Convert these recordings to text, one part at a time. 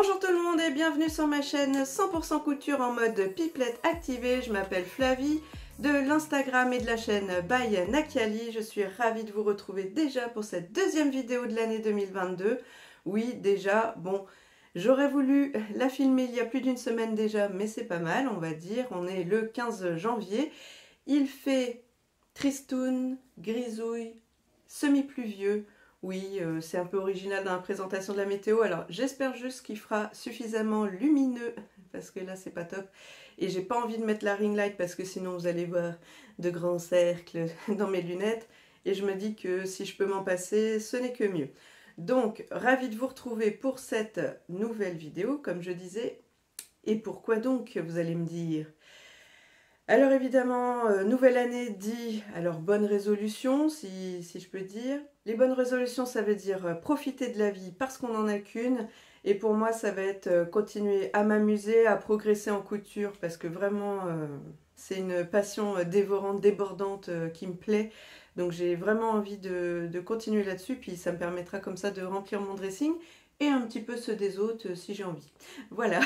Bonjour tout le monde et bienvenue sur ma chaîne 100% couture en mode pipelette activée. Je m'appelle Flavie de l'Instagram et de la chaîne by Nakiali. Je suis ravie de vous retrouver déjà pour cette deuxième vidéo de l'année 2022. Oui, déjà, bon, j'aurais voulu la filmer il y a plus d'une semaine déjà, mais c'est pas mal, on va dire. On est le 15 janvier. Il fait tristoun, grisouille, semi-pluvieux. Oui, c'est un peu original dans la présentation de la météo. Alors, j'espère juste qu'il fera suffisamment lumineux, parce que là, c'est pas top. Et j'ai pas envie de mettre la ring light, parce que sinon, vous allez voir de grands cercles dans mes lunettes. Et je me dis que si je peux m'en passer, ce n'est que mieux. Donc, ravie de vous retrouver pour cette nouvelle vidéo, comme je disais. Et pourquoi donc, vous allez me dire ? Alors évidemment, nouvelle année dit, alors bonne résolution, si je peux dire. Les bonnes résolutions, ça veut dire profiter de la vie parce qu'on n'en a qu'une. Et pour moi, ça va être continuer à m'amuser, à progresser en couture, parce que vraiment, c'est une passion dévorante, débordante qui me plaît. Donc j'ai vraiment envie de continuer là-dessus, puis ça me permettra comme ça de remplir mon dressing et un petit peu ceux des autres si j'ai envie. Voilà.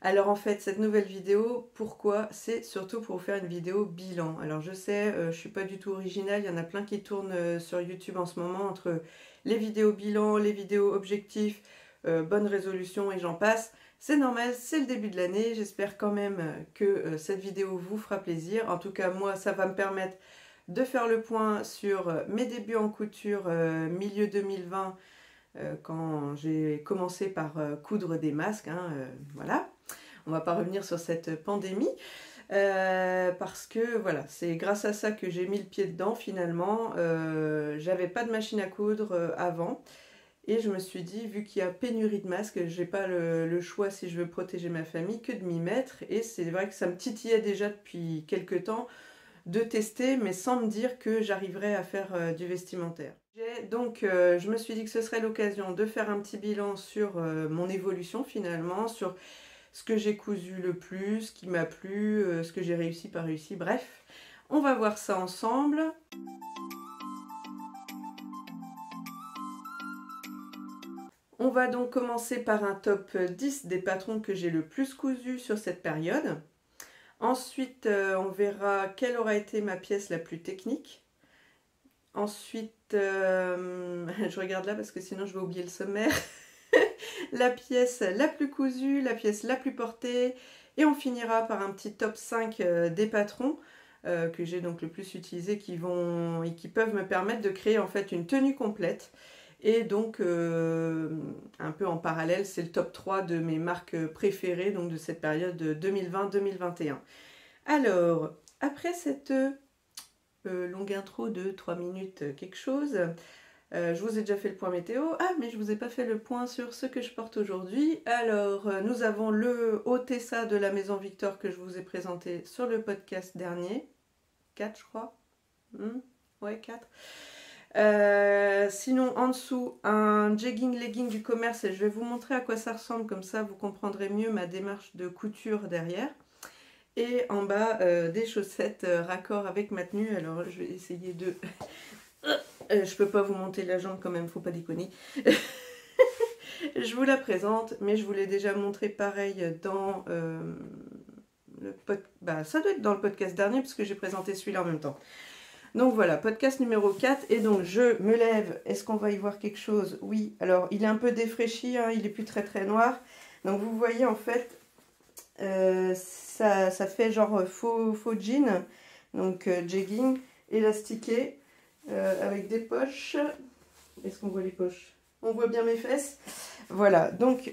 Alors en fait, cette nouvelle vidéo, pourquoi? C'est surtout pour vous faire une vidéo bilan. Alors je sais, je ne suis pas du tout originale, il y en a plein qui tournent sur YouTube en ce moment, entre les vidéos bilan, les vidéos objectifs, bonne résolution et j'en passe. C'est normal, c'est le début de l'année, j'espère quand même que cette vidéo vous fera plaisir. En tout cas, moi, ça va me permettre de faire le point sur mes débuts en couture milieu 2020, quand j'ai commencé par coudre des masques, hein, voilà. On ne va pas revenir sur cette pandémie, parce que voilà, c'est grâce à ça que j'ai mis le pied dedans finalement. J'avais pas de machine à coudre avant, et je me suis dit, vu qu'il y a pénurie de masques, j'ai pas le choix si je veux protéger ma famille que de m'y mettre, et c'est vrai que ça me titillait déjà depuis quelques temps de tester, mais sans me dire que j'arriverais à faire du vestimentaire. Donc je me suis dit que ce serait l'occasion de faire un petit bilan sur mon évolution finalement, sur ce que j'ai cousu le plus, ce qui m'a plu, ce que j'ai réussi, pas réussi, bref. On va voir ça ensemble. On va donc commencer par un top 10 des patrons que j'ai le plus cousu sur cette période. Ensuite, on verra quelle aura été ma pièce la plus technique. Ensuite, je regarde là parce que sinon je vais oublier le sommaire. La pièce la plus cousue, la pièce la plus portée, et on finira par un petit top 5 des patrons que j'ai donc le plus utilisé, qui peuvent me permettre de créer en fait une tenue complète. Et donc un peu en parallèle, c'est le top 3 de mes marques préférées, donc de cette période 2020-2021. Alors, après cette longue intro de 3 minutes quelque chose, je vous ai déjà fait le point météo. Ah, mais je vous ai pas fait le point sur ce que je porte aujourd'hui. Alors, nous avons le haut Tessa de la Maison Victor que je vous ai présenté sur le podcast dernier. 4, je crois. Ouais, 4. Sinon, en dessous, un jegging legging du commerce, et je vais vous montrer à quoi ça ressemble, comme ça vous comprendrez mieux ma démarche de couture derrière. Et en bas, des chaussettes raccord avec ma tenue. Alors, je vais essayer de... je peux pas vous monter la jambe quand même, faut pas déconner. Je vous la présente, mais je vous l'ai déjà montré pareil dans ça doit être dans le podcast dernier, puisque j'ai présenté celui-là en même temps. Donc voilà, podcast numéro 4, et donc je me lève. Est-ce qu'on va y voir quelque chose? Oui, alors il est un peu défraîchi, hein, il est plus très très noir. Donc vous voyez en fait, ça fait genre faux jean, donc jegging, élastiqué, avec des poches. Est-ce qu'on voit les poches? On voit bien mes fesses. Voilà, donc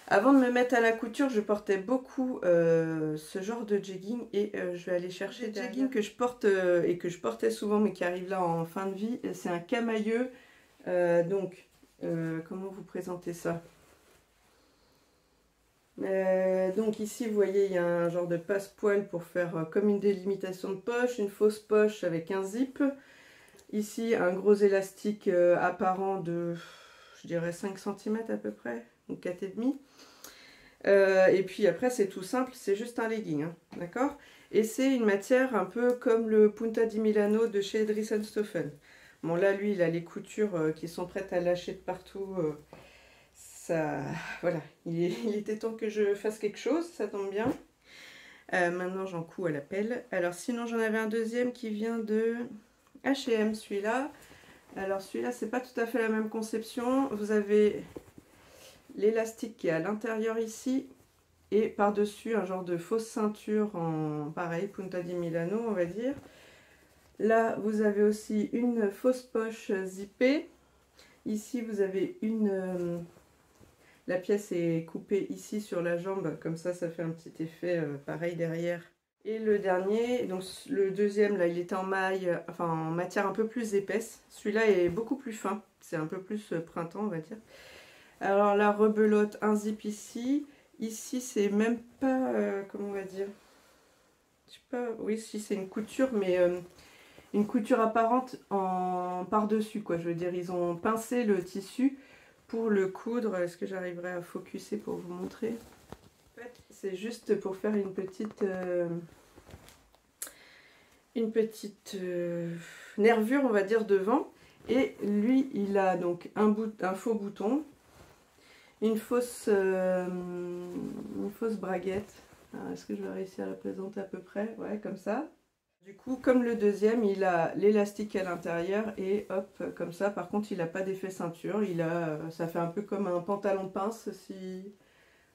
avant de me mettre à la couture, je portais beaucoup ce genre de jegging, et je vais aller chercher des jeggings que je porte et que je portais souvent mais qui arrivent là en fin de vie. C'est un camailleux. Donc, comment vous présenter ça? Donc ici vous voyez, il y a un genre de passe-poil pour faire comme une délimitation de poche, une fausse poche avec un zip. Ici un gros élastique apparent de, je dirais 5 cm à peu près, donc 4,5. Et puis après c'est tout simple, c'est juste un legging, hein, d'accord? Et c'est une matière un peu comme le Punta di Milano de chez Dries & Stoffen. Bon là lui il a les coutures qui sont prêtes à lâcher de partout. ça, voilà, il était temps que je fasse quelque chose, ça tombe bien. Maintenant j'en couds à la pelle. Alors sinon j'en avais un deuxième qui vient de H&M, celui-là. Alors celui-là c'est pas tout à fait la même conception. Vous avez l'élastique qui est à l'intérieur ici et par-dessus un genre de fausse ceinture en pareil, Punta di Milano on va dire. Là vous avez aussi une fausse poche zippée. Ici vous avez une... la pièce est coupée ici sur la jambe, comme ça fait un petit effet pareil derrière. Et le dernier, donc le deuxième là il était en maille, enfin en matière un peu plus épaisse. Celui-là est beaucoup plus fin, c'est un peu plus printemps on va dire. Alors la rebelote, un zip ici. Ici c'est même pas, comment on va dire, je sais pas, oui si c'est une couture mais une couture apparente en par-dessus quoi. Je veux dire ils ont pincé le tissu pour le coudre. Est-ce que j'arriverai à focuser pour vous montrer? En fait c'est juste pour faire une petite nervure on va dire devant. Et lui il a donc un faux bouton, une fausse braguette. Est-ce que je vais réussir à la présenter à peu près? Ouais, comme ça. Du coup, comme le deuxième, il a l'élastique à l'intérieur et hop, comme ça. Par contre, il n'a pas d'effet ceinture. Ça fait un peu comme un pantalon de pince. Si...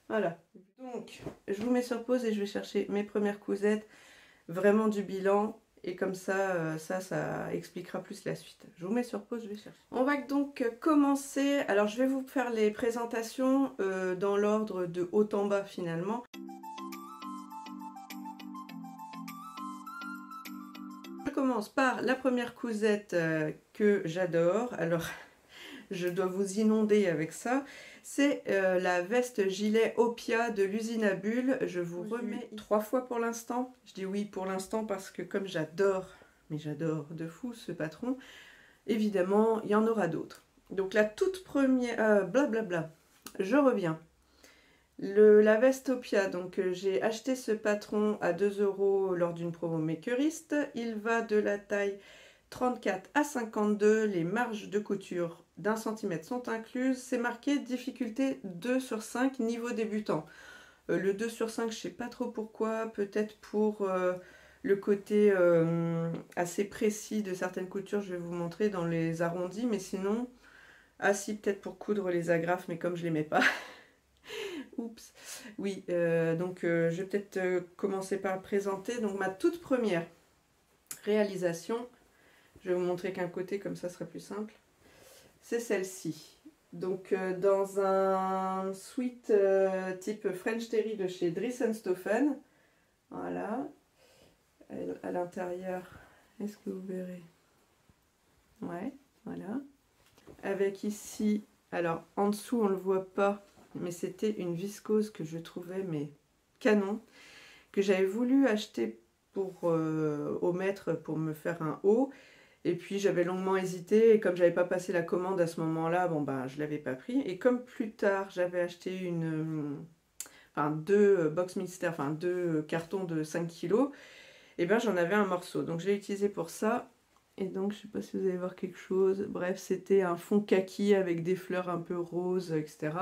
Voilà. Donc, je vous mets sur pause et je vais chercher mes premières cousettes. Vraiment du bilan. Et comme ça, ça expliquera plus la suite. Je vous mets sur pause, je vais chercher. On va donc commencer. Alors, je vais vous faire les présentations dans l'ordre de haut en bas finalement. Je commence par la première cousette que j'adore. Alors, je dois vous inonder avec ça. C'est la veste gilet Opia de l'usine à bulles. Je vous remets 3 fois pour l'instant. Je dis oui pour l'instant parce que comme j'adore, mais j'adore de fou ce patron, évidemment il y en aura d'autres. Donc la toute première, blablabla, je reviens. La veste Opia, donc j'ai acheté ce patron à 2 € lors d'une promo Makerist. Il va de la taille 34 à 52, les marges de couture d'1 cm sont incluses. C'est marqué difficulté 2 sur 5, niveau débutant. Le 2 sur 5, je sais pas trop pourquoi, peut-être pour le côté assez précis de certaines coutures, je vais vous montrer dans les arrondis, mais sinon, si peut-être pour coudre les agrafes, mais comme je les mets pas. Oups. Oui, donc je vais peut-être commencer par le présenter. Donc ma toute première réalisation, je vais vous montrer qu'un côté, comme ça sera plus simple. C'est celle-ci. Donc dans un sweat type French Terry de chez Dries & Stoffen. Voilà. À l'intérieur, est-ce que vous verrez? Ouais, voilà. Avec ici, alors en dessous on ne le voit pas, mais c'était une viscose que je trouvais mais canon, que j'avais voulu acheter pour au mètre pour me faire un haut. Et puis j'avais longuement hésité et comme j'avais pas passé la commande à ce moment-là, bon ben je l'avais pas pris. Et comme plus tard j'avais acheté deux box Mister, enfin 2 cartons de 5 kg, et ben j'en avais un morceau. Donc je l'ai utilisé pour ça. Et donc je sais pas si vous allez voir quelque chose. Bref, c'était un fond kaki avec des fleurs un peu roses, etc.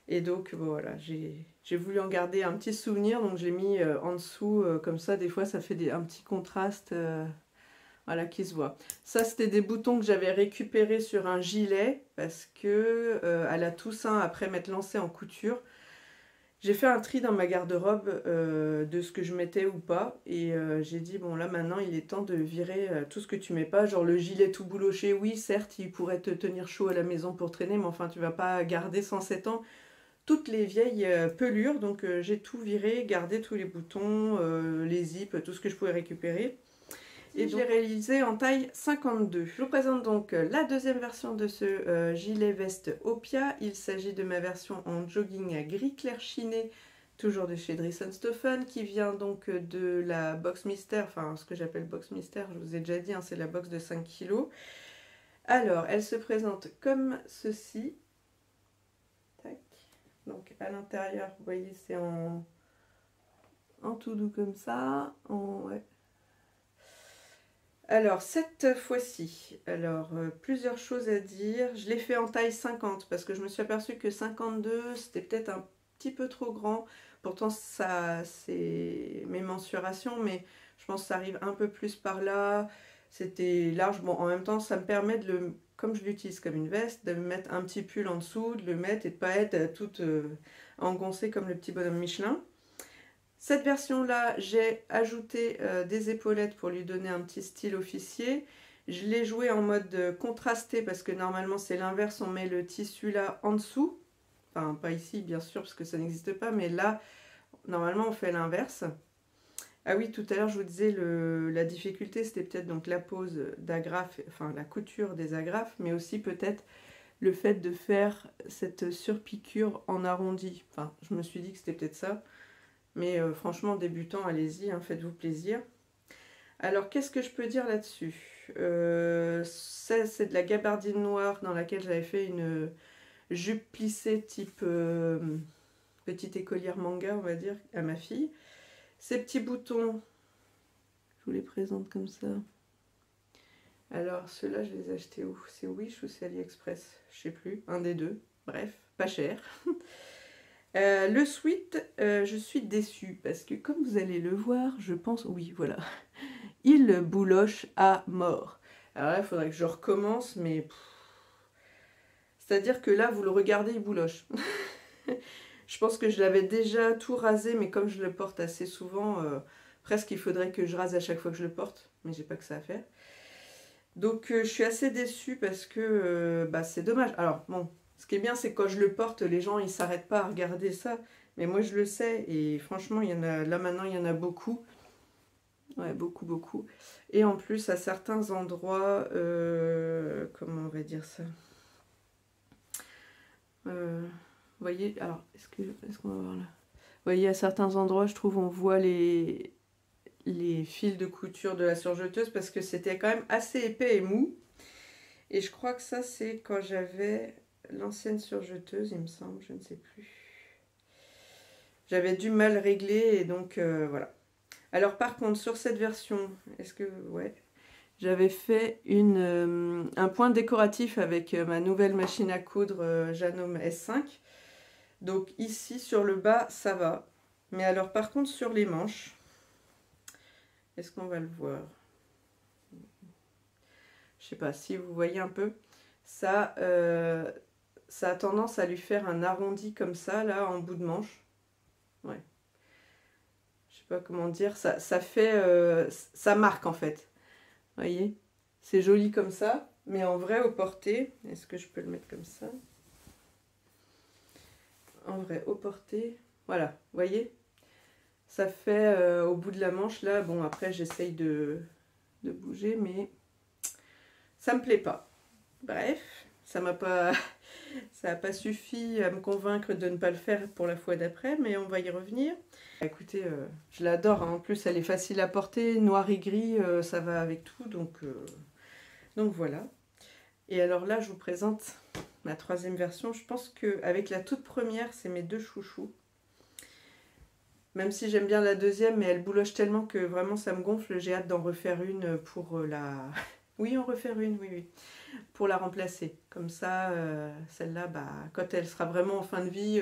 Et donc bon, voilà, j'ai voulu en garder un petit souvenir, donc j'ai mis en dessous, comme ça des fois ça fait un petit contraste. Voilà, qui se voit. Ça, c'était des boutons que j'avais récupérés sur un gilet parce que à la Toussaint, après m'être lancée en couture, j'ai fait un tri dans ma garde-robe de ce que je mettais ou pas. Et j'ai dit, bon là maintenant, il est temps de virer tout ce que tu mets pas. Genre le gilet tout bouloché, oui, certes, il pourrait te tenir chaud à la maison pour traîner, mais enfin, tu vas pas garder 107 ans toutes les vieilles pelures. Donc j'ai tout viré, gardé tous les boutons, les zips, tout ce que je pouvais récupérer. Et je l'ai réalisé en taille 52. Je vous présente donc la deuxième version de ce gilet veste Opia. Il s'agit de ma version en jogging gris clair chiné, toujours de chez Dries & Stoffen, qui vient donc de la box Mister, enfin ce que j'appelle box Mister, je vous ai déjà dit, hein, c'est la box de 5 kg. Alors, elle se présente comme ceci. Tac. Donc à l'intérieur, vous voyez, c'est en tout doux comme ça. Ouais. Alors, cette fois-ci, plusieurs choses à dire. Je l'ai fait en taille 50 parce que je me suis aperçue que 52, c'était peut-être un petit peu trop grand. Pourtant, ça, c'est mes mensurations, mais je pense que ça arrive un peu plus par là. C'était large. Bon, en même temps, ça me permet de le, comme je l'utilise comme une veste, de me mettre un petit pull en dessous, de le mettre et de pas être toute engoncée comme le petit bonhomme Michelin. Cette version-là, j'ai ajouté des épaulettes pour lui donner un petit style officier. Je l'ai joué en mode contrasté parce que normalement c'est l'inverse, on met le tissu là en dessous. Enfin, pas ici bien sûr parce que ça n'existe pas, mais là, normalement on fait l'inverse. Ah oui, tout à l'heure je vous disais la difficulté c'était peut-être donc la pose d'agrafes, enfin la couture des agrafes, mais aussi peut-être le fait de faire cette surpiqûre en arrondi. Enfin, je me suis dit que c'était peut-être ça. Mais franchement, débutant, allez-y, hein, faites-vous plaisir. Alors, qu'est-ce que je peux dire là-dessus? Ça, c'est de la gabardine noire dans laquelle j'avais fait une jupe plissée type petite écolière manga, on va dire, à ma fille. Ces petits boutons, je vous les présente comme ça. Alors, ceux-là, je les ai achetés où? C'est Wish ou c'est AliExpress? Je sais plus, un des deux. Bref, pas cher. Le sweat, je suis déçue parce que comme vous allez le voir, je pense, oui voilà, il bouloche à mort. Alors là, il faudrait que je recommence, mais c'est-à-dire que là, vous le regardez, il bouloche. Je pense que je l'avais déjà tout rasé, mais comme je le porte assez souvent, presque il faudrait que je rase à chaque fois que je le porte, mais j'ai pas que ça à faire. Donc je suis assez déçue parce que bah, c'est dommage. Alors bon. Ce qui est bien, c'est que quand je le porte, les gens ils s'arrêtent pas à regarder ça. Mais moi je le sais et franchement, il y en a là maintenant, il y en a beaucoup. Ouais, beaucoup, beaucoup. Et en plus, à certains endroits, comment on va dire ça? Vous voyez, alors, est-ce qu'on va voir là? Vous voyez, à certains endroits, je trouve, on voit les fils de couture de la surjeteuse parce que c'était quand même assez épais et mou. Et je crois que ça, c'est quand j'avais l'ancienne surjeteuse, il me semble, je ne sais plus. J'avais du mal régler et donc voilà. Alors par contre, sur cette version, est-ce que... Ouais. J'avais fait un point décoratif avec ma nouvelle machine à coudre Janome S5. Donc ici, sur le bas, ça va. Mais alors par contre, sur les manches, est-ce qu'on va le voir? Je sais pas si vous voyez un peu. Ça, ça a tendance à lui faire un arrondi comme ça, là, en bout de manche. Ouais. Je sais pas comment dire. Ça fait... ça marque, en fait. Vous voyez? C'est joli comme ça. Mais en vrai, au porté... Est-ce que je peux le mettre comme ça? En vrai, au porté... Voilà, vous voyez? Ça fait au bout de la manche, là... Bon, après, j'essaye de bouger, mais... Ça me plaît pas. Bref, ça n'a pas suffi à me convaincre de ne pas le faire pour la fois d'après, mais on va y revenir. Écoutez, je l'adore, hein. En plus elle est facile à porter, noir et gris, ça va avec tout, donc voilà. Et alors là, je vous présente ma troisième version. Je pense qu'avec la toute première, c'est mes deux chouchous. Même si j'aime bien la deuxième, mais elle bouloche tellement que vraiment ça me gonfle, j'ai hâte d'en refaire une pour la... Oui, en refaire une, oui, oui. Pour la remplacer. Comme ça, celle-là, bah, quand elle sera vraiment en fin de vie,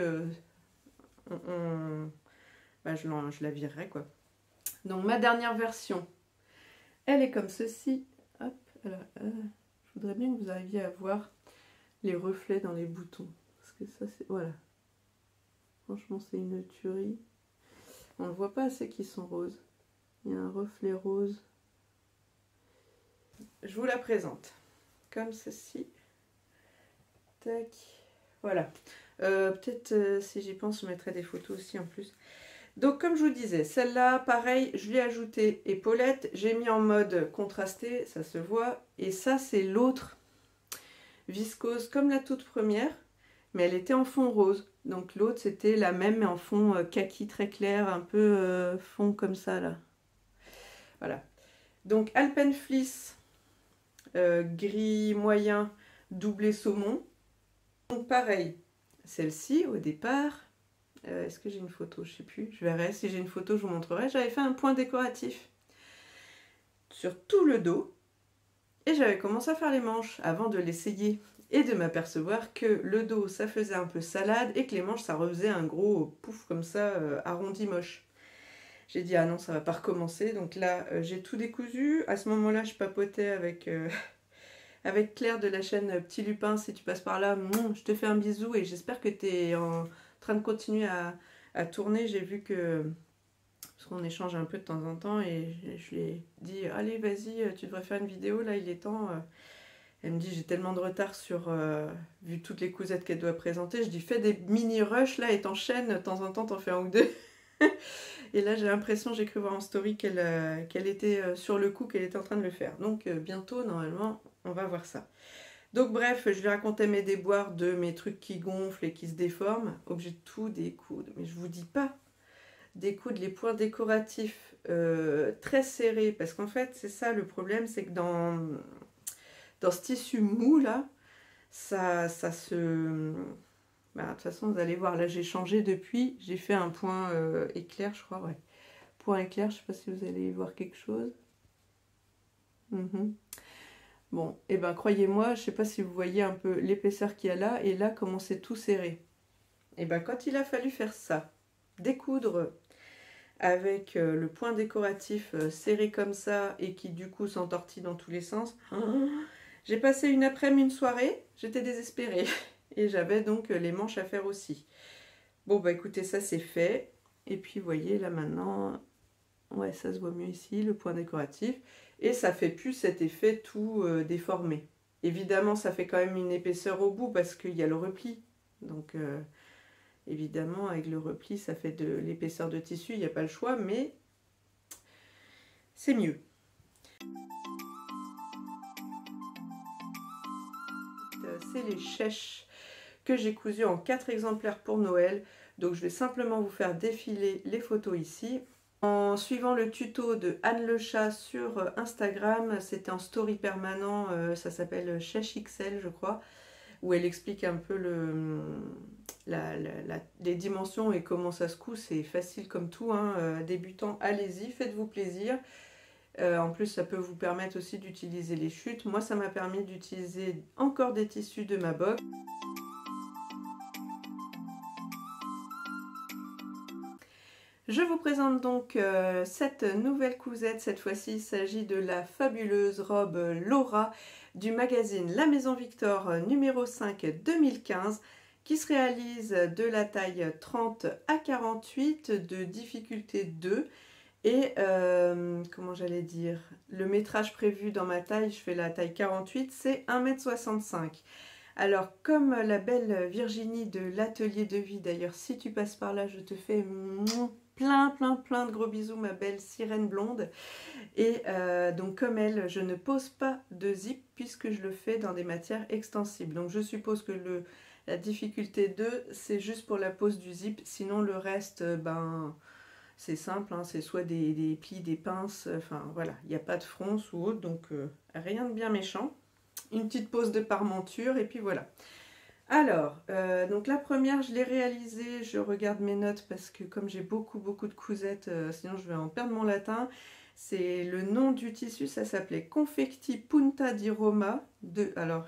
bah, je la virerai, quoi. Donc, ma dernière version, elle est comme ceci. Hop, alors, je voudrais bien que vous arriviez à voir les reflets dans les boutons. Parce que ça, c'est... Voilà. Franchement, c'est une tuerie. On ne le voit pas assez qu'ils sont roses. Il y a un reflet rose. Je vous la présente. Comme ceci. Tac. Voilà. Peut-être si j'y pense, je mettrai des photos aussi en plus. Donc comme je vous disais, celle-là, pareil, je lui ai ajouté épaulette. J'ai mis en mode contrasté, ça se voit. Et ça, c'est l'autre viscose comme la toute première. Mais elle était en fond rose. Donc l'autre, c'était la même, mais en fond kaki très clair, un peu fond comme ça, là. Voilà. Donc Alpenfleece, gris moyen, doublé saumon. Donc pareil, celle-ci au départ, est-ce que j'ai une photo? Je sais plus, je verrai, si j'ai une photo je vous montrerai. J'avais fait un point décoratif sur tout le dos, Et j'avais commencé à faire les manches avant de l'essayer et de m'apercevoir que le dos ça faisait un peu salade et que les manches ça refaisait un gros pouf comme ça arrondi moche. J'ai dit ah non ça va pas recommencer, donc là j'ai tout décousu. À ce moment-là je papotais avec, avec Claire de la chaîne Petit Lupin. Si tu passes par là, je te fais un bisou et j'espère que tu es en train de continuer à tourner. J'ai vu que parce qu'on échange un peu de temps en temps et je lui ai dit allez vas-y tu devrais faire une vidéo là il est temps. Elle me dit j'ai tellement de retard sur vu toutes les cousettes qu'elle doit présenter. Je dis fais des mini rushs là et t'enchaînes de temps en temps t'en fais un ou deux. Et là j'ai l'impression, j'ai cru voir en story qu'elle était sur le coup, qu'elle était en train de le faire. Donc bientôt normalement on va voir ça. Donc bref, je lui racontais mes déboires de mes trucs qui gonflent et qui se déforment. Obligé de tout découdre. Mais je vous dis pas découdre les points décoratifs très serrés. Parce qu'en fait c'est ça le problème, c'est que dans ce tissu mou là, ça se... Bah, de toute façon vous allez voir, là j'ai changé depuis, j'ai fait un point éclair je crois, ouais. Point éclair, je sais pas si vous allez voir quelque chose. Bon, et ben croyez-moi, je sais pas si vous voyez un peu l'épaisseur qu'il y a là, et là comment c'est tout serré. Et ben quand il a fallu faire ça, découdre avec le point décoratif serré comme ça, et qui du coup s'entortille dans tous les sens, j'ai passé une après-midi, une soirée, j'étais désespérée. Et j'avais donc les manches à faire aussi. Bon bah écoutez, ça c'est fait. Et puis vous voyez là maintenant, ouais ça se voit mieux ici, le point décoratif. Et ça fait plus cet effet tout déformé. Évidemment ça fait quand même une épaisseur au bout parce qu'il y a le repli. Donc évidemment avec le repli ça fait de l'épaisseur de tissu, il n'y a pas le choix, mais c'est mieux. C'est les chèches que j'ai cousu en 4 exemplaires pour Noël. Donc je vais simplement vous faire défiler les photos ici. En suivant le tuto de Anne Le Chat sur Instagram, c'était en story permanent, ça s'appelle Chèche XL je crois, où elle explique un peu les dimensions et comment ça se coud. C'est facile comme tout, hein. Débutant, allez-y, faites-vous plaisir. En plus ça peut vous permettre aussi d'utiliser les chutes. Moi ça m'a permis d'utiliser encore des tissus de ma box. Je vous présente donc cette nouvelle cousette. Cette fois-ci, il s'agit de la fabuleuse robe Laura du magazine La Maison Victor numéro 5 2015 qui se réalise de la taille 30 à 48 de difficulté 2 et comment j'allais dire, le métrage prévu dans ma taille, je fais la taille 48, c'est 1,65 m. Alors, comme la belle Virginie de l'atelier de vie, d'ailleurs, si tu passes par là, je te fais plein de gros bisous, ma belle sirène blonde. Et donc, comme elle, je ne pose pas de zip puisque je le fais dans des matières extensibles. Donc, je suppose que la difficulté 2, c'est juste pour la pose du zip. Sinon, le reste, ben, c'est simple, hein, c'est soit des plis, des pinces, enfin voilà, il n'y a pas de fronce ou autre, donc rien de bien méchant. Une petite pose de parmenture et puis voilà. Alors, donc la première je l'ai réalisée, je regarde mes notes parce que comme j'ai beaucoup de cousettes, sinon je vais en perdre mon latin. C'est le nom du tissu, ça s'appelait Confecti Punta di Roma. Alors,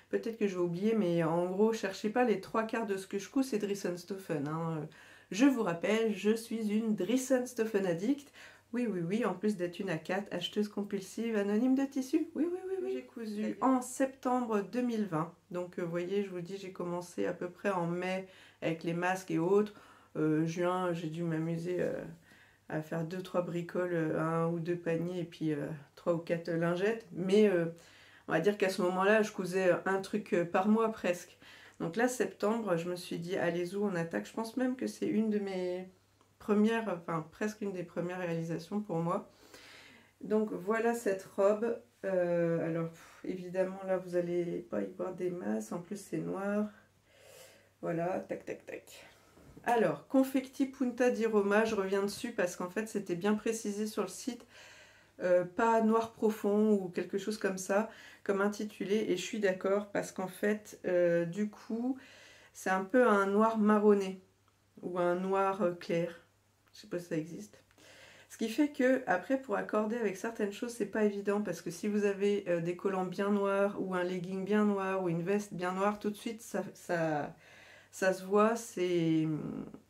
peut-être que je vais oublier, mais en gros, cherchez pas les 3/4 de ce que je couds, c'est Drissenstoffen. Hein. Je vous rappelle, je suis une Drissenstoffen addict. Oui, en plus d'être une A4, acheteuse compulsive anonyme de tissus. Oui. J'ai cousu en septembre 2020. Donc, vous voyez, je vous dis, j'ai commencé à peu près en mai avec les masques et autres. Juin, j'ai dû m'amuser à faire 2-3 bricoles, 1 ou 2 paniers et puis 3 ou 4 lingettes. Mais on va dire qu'à ce moment-là, je cousais un truc par mois presque. Donc là, septembre, je me suis dit, allez-y, on attaque. Je pense même que c'est une de mes premières, enfin presque une des premières réalisations pour moi. Donc voilà cette robe. Alors évidemment là vous allez pas y voir des masses, en plus c'est noir. Voilà, tac. Alors, Confecti Punta di Roma, je reviens dessus parce qu'en fait c'était bien précisé sur le site. Pas noir profond ou quelque chose comme ça, comme intitulé, et je suis d'accord parce qu'en fait du coup c'est un peu un noir marronné ou un noir clair, je sais pas si ça existe. Ce qui fait que après pour accorder avec certaines choses c'est pas évident parce que si vous avez des collants bien noirs ou un legging bien noir ou une veste bien noire, tout de suite ça se voit,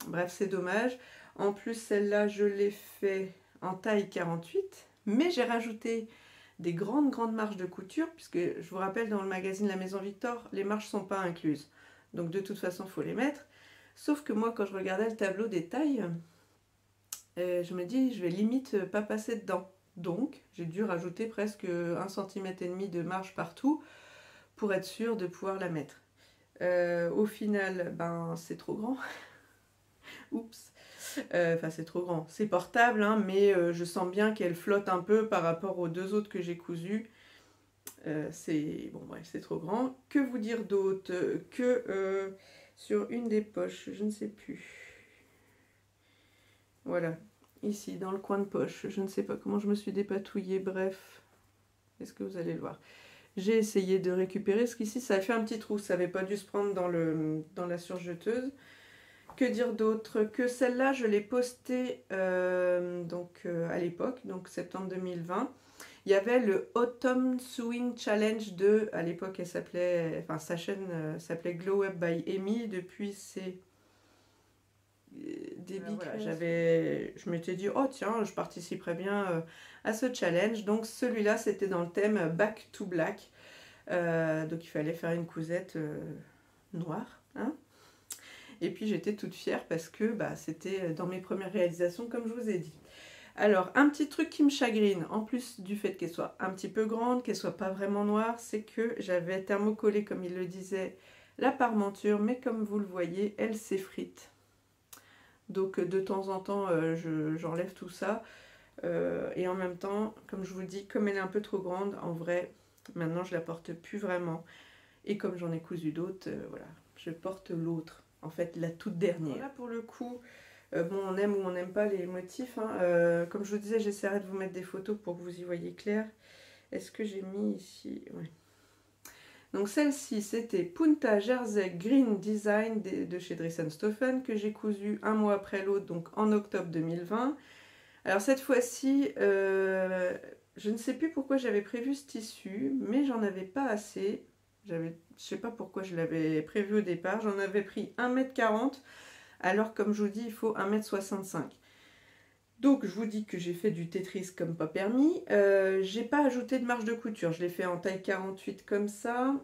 bref, c'est dommage. En plus celle-là je l'ai fait en taille 48, mais j'ai rajouté des grandes marges de couture puisque je vous rappelle dans le magazine La Maison Victor les marges sont pas incluses, donc de toute façon il faut les mettre. Sauf que moi quand je regardais le tableau des tailles, je me dis, je vais limite pas passer dedans. Donc, j'ai dû rajouter presque 1,5 cm de marge partout pour être sûre de pouvoir la mettre. Au final, ben, c'est trop grand. Oups. Enfin, c'est trop grand. C'est portable, hein, mais je sens bien qu'elle flotte un peu par rapport aux deux autres que j'ai cousues. Bon, bref, c'est trop grand. Que vous dire d'autre? Que sur une des poches, je ne sais plus. Voilà, ici, dans le coin de poche. Je ne sais pas comment je me suis dépatouillée, bref. Est-ce que vous allez le voir? J'ai essayé de récupérer, parce qu'ici, ça a fait un petit trou. Ça n'avait pas dû se prendre dans la surjeteuse. Que dire d'autre? Que celle-là, je l'ai postée à l'époque, donc septembre 2020. Il y avait le Autumn Sewing Challenge 2. À l'époque, sa chaîne s'appelait Glow Up by Amy. Depuis, c'est débit. Voilà, je m'étais dit, oh tiens, je participerais bien à ce challenge. Donc celui-là, c'était dans le thème Back to Black. Donc il fallait faire une cousette noire. Hein, et puis j'étais toute fière parce que c'était dans mes premières réalisations, comme je vous ai dit. Alors, un petit truc qui me chagrine, en plus du fait qu'elle soit un petit peu grande, qu'elle soit pas vraiment noire, c'est que j'avais thermocollé, comme il le disait, la parmenture, mais comme vous le voyez, elle s'effrite. Donc de temps en temps, j'enlève tout ça. Et en même temps, comme je vous dis, comme elle est un peu trop grande, en vrai, maintenant je la porte plus vraiment. Et comme j'en ai cousu d'autres, voilà, je porte l'autre. En fait, la toute dernière. Là, pour le coup, bon, on aime ou on n'aime pas les motifs. Hein. Comme je vous disais, j'essaierai de vous mettre des photos pour que vous y voyez clair. Est-ce que j'ai mis ici? Ouais. Donc celle-ci, c'était Punta Jersey Green Design de chez Dresden-Stoffen, que j'ai cousu un mois après l'autre, donc en octobre 2020. Alors cette fois-ci, je ne sais plus pourquoi j'avais prévu ce tissu, mais j'en avais pas assez. Je ne sais pas pourquoi je l'avais prévu au départ. J'en avais pris 1,40 m, alors comme je vous dis, il faut 1,65 m. Donc je vous dis que j'ai fait du Tetris comme pas permis. J'ai pas ajouté de marge de couture, je l'ai fait en taille 48 comme ça.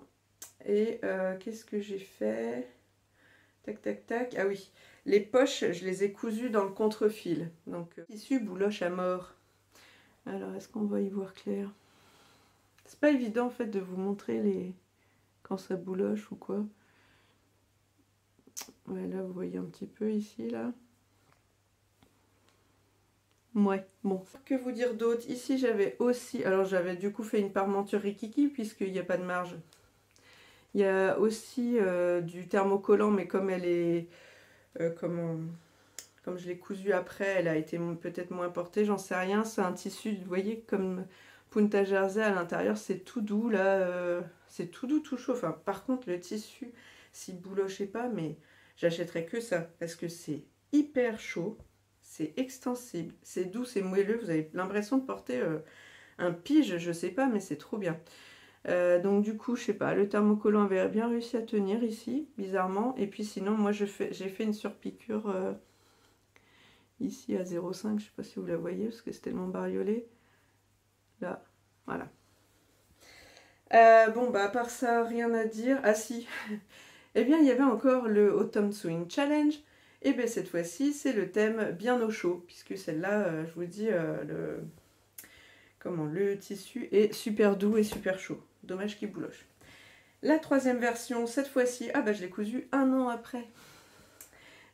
Et qu'est-ce que j'ai fait? Tac tac tac. Ah oui, les poches, je les ai cousues dans le contre-fil. Donc tissu bouloche à mort. Alors est-ce qu'on va y voir clair? C'est pas évident en fait de vous montrer quand ça bouloche ou quoi. Ouais, là vous voyez un petit peu ici là. Ouais, bon. Que vous dire d'autre? Ici j'avais aussi, alors j'avais du coup fait une parmenture rikiki puisqu'il n'y a pas de marge. Il y a aussi du thermocollant, mais comme elle est, comme je l'ai cousu après, elle a été peut-être moins portée, j'en sais rien. C'est un tissu, vous voyez, comme Punta Jersey à l'intérieur, c'est tout doux là, c'est tout doux, tout chaud. Enfin, par contre, le tissu, s'il boulochait pas, mais j'achèterais que ça parce que c'est hyper chaud. C'est extensible, c'est doux, c'est moelleux, vous avez l'impression de porter un pige, je sais pas, mais c'est trop bien. Donc du coup, je sais pas, le thermocollant avait bien réussi à tenir ici, bizarrement. Et puis sinon, moi j'ai fait une surpiqûre ici à 0,5, je sais pas si vous la voyez, parce que c'est tellement bariolé. Là, voilà. Bon, à part ça, rien à dire. Ah si, eh bien il y avait encore le Autumn Sewing Challenge. Et bien cette fois-ci, c'est le thème bien au chaud, puisque celle-là, je vous dis, le tissu est super doux et super chaud. Dommage qu'il bouloche. La troisième version, cette fois-ci, je l'ai cousu un an après.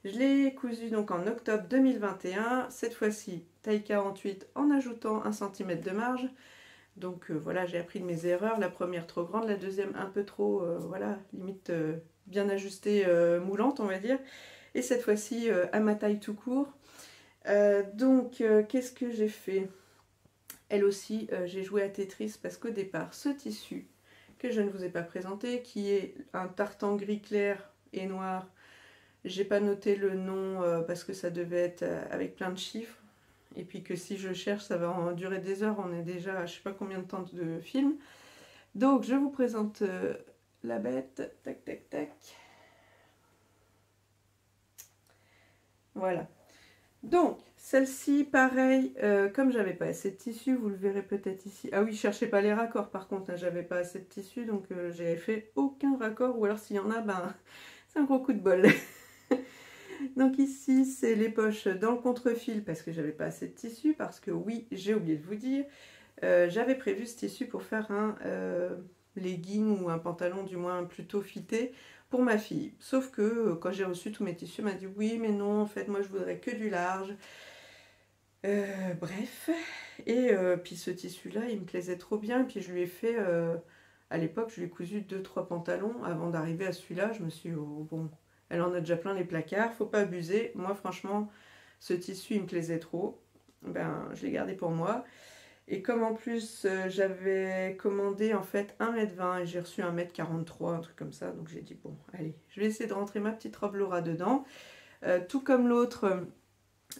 Je l'ai cousu donc en octobre 2021. Cette fois-ci, taille 48 en ajoutant 1 cm de marge. Donc voilà, j'ai appris de mes erreurs. La première trop grande, la deuxième un peu trop, voilà, limite bien ajustée, moulante on va dire. Et cette fois-ci à ma taille tout court. Qu'est-ce que j'ai fait? Elle aussi, j'ai joué à Tetris parce qu'au départ, ce tissu que je ne vous ai pas présenté, qui est un tartan gris clair et noir, j'ai pas noté le nom parce que ça devait être avec plein de chiffres. et puis que si je cherche, ça va en durer des heures. On est déjà à je sais pas combien de temps de film. Donc je vous présente la bête. Tac, tac, tac. Voilà. Donc, celle-ci, pareil, comme j'avais pas assez de tissu, vous le verrez peut-être ici. Ah oui, cherchez pas les raccords par contre, hein, j'avais pas assez de tissu, donc j'avais fait aucun raccord, ou alors s'il y en a, ben, c'est un gros coup de bol. Donc ici, c'est les poches dans le contre-fil, parce que j'avais pas assez de tissu, parce que oui, j'ai oublié de vous dire, j'avais prévu ce tissu pour faire un legging, ou un pantalon du moins plutôt fité, pour ma fille. Sauf que quand j'ai reçu tous mes tissus, elle m'a dit oui mais non, en fait moi je voudrais que du large. Bref, et puis ce tissu là il me plaisait trop bien, et puis je lui ai fait, à l'époque je lui ai cousu 2-3 pantalons avant d'arriver à celui-là. Je me suis dit oh, bon, elle en a déjà plein les placards, faut pas abuser. Moi franchement ce tissu il me plaisait trop, ben je l'ai gardé pour moi. Et comme en plus j'avais commandé en fait 1,20 m et j'ai reçu 1,43 m, un truc comme ça, donc j'ai dit bon allez, je vais essayer de rentrer ma petite robe Laura dedans. Tout comme l'autre,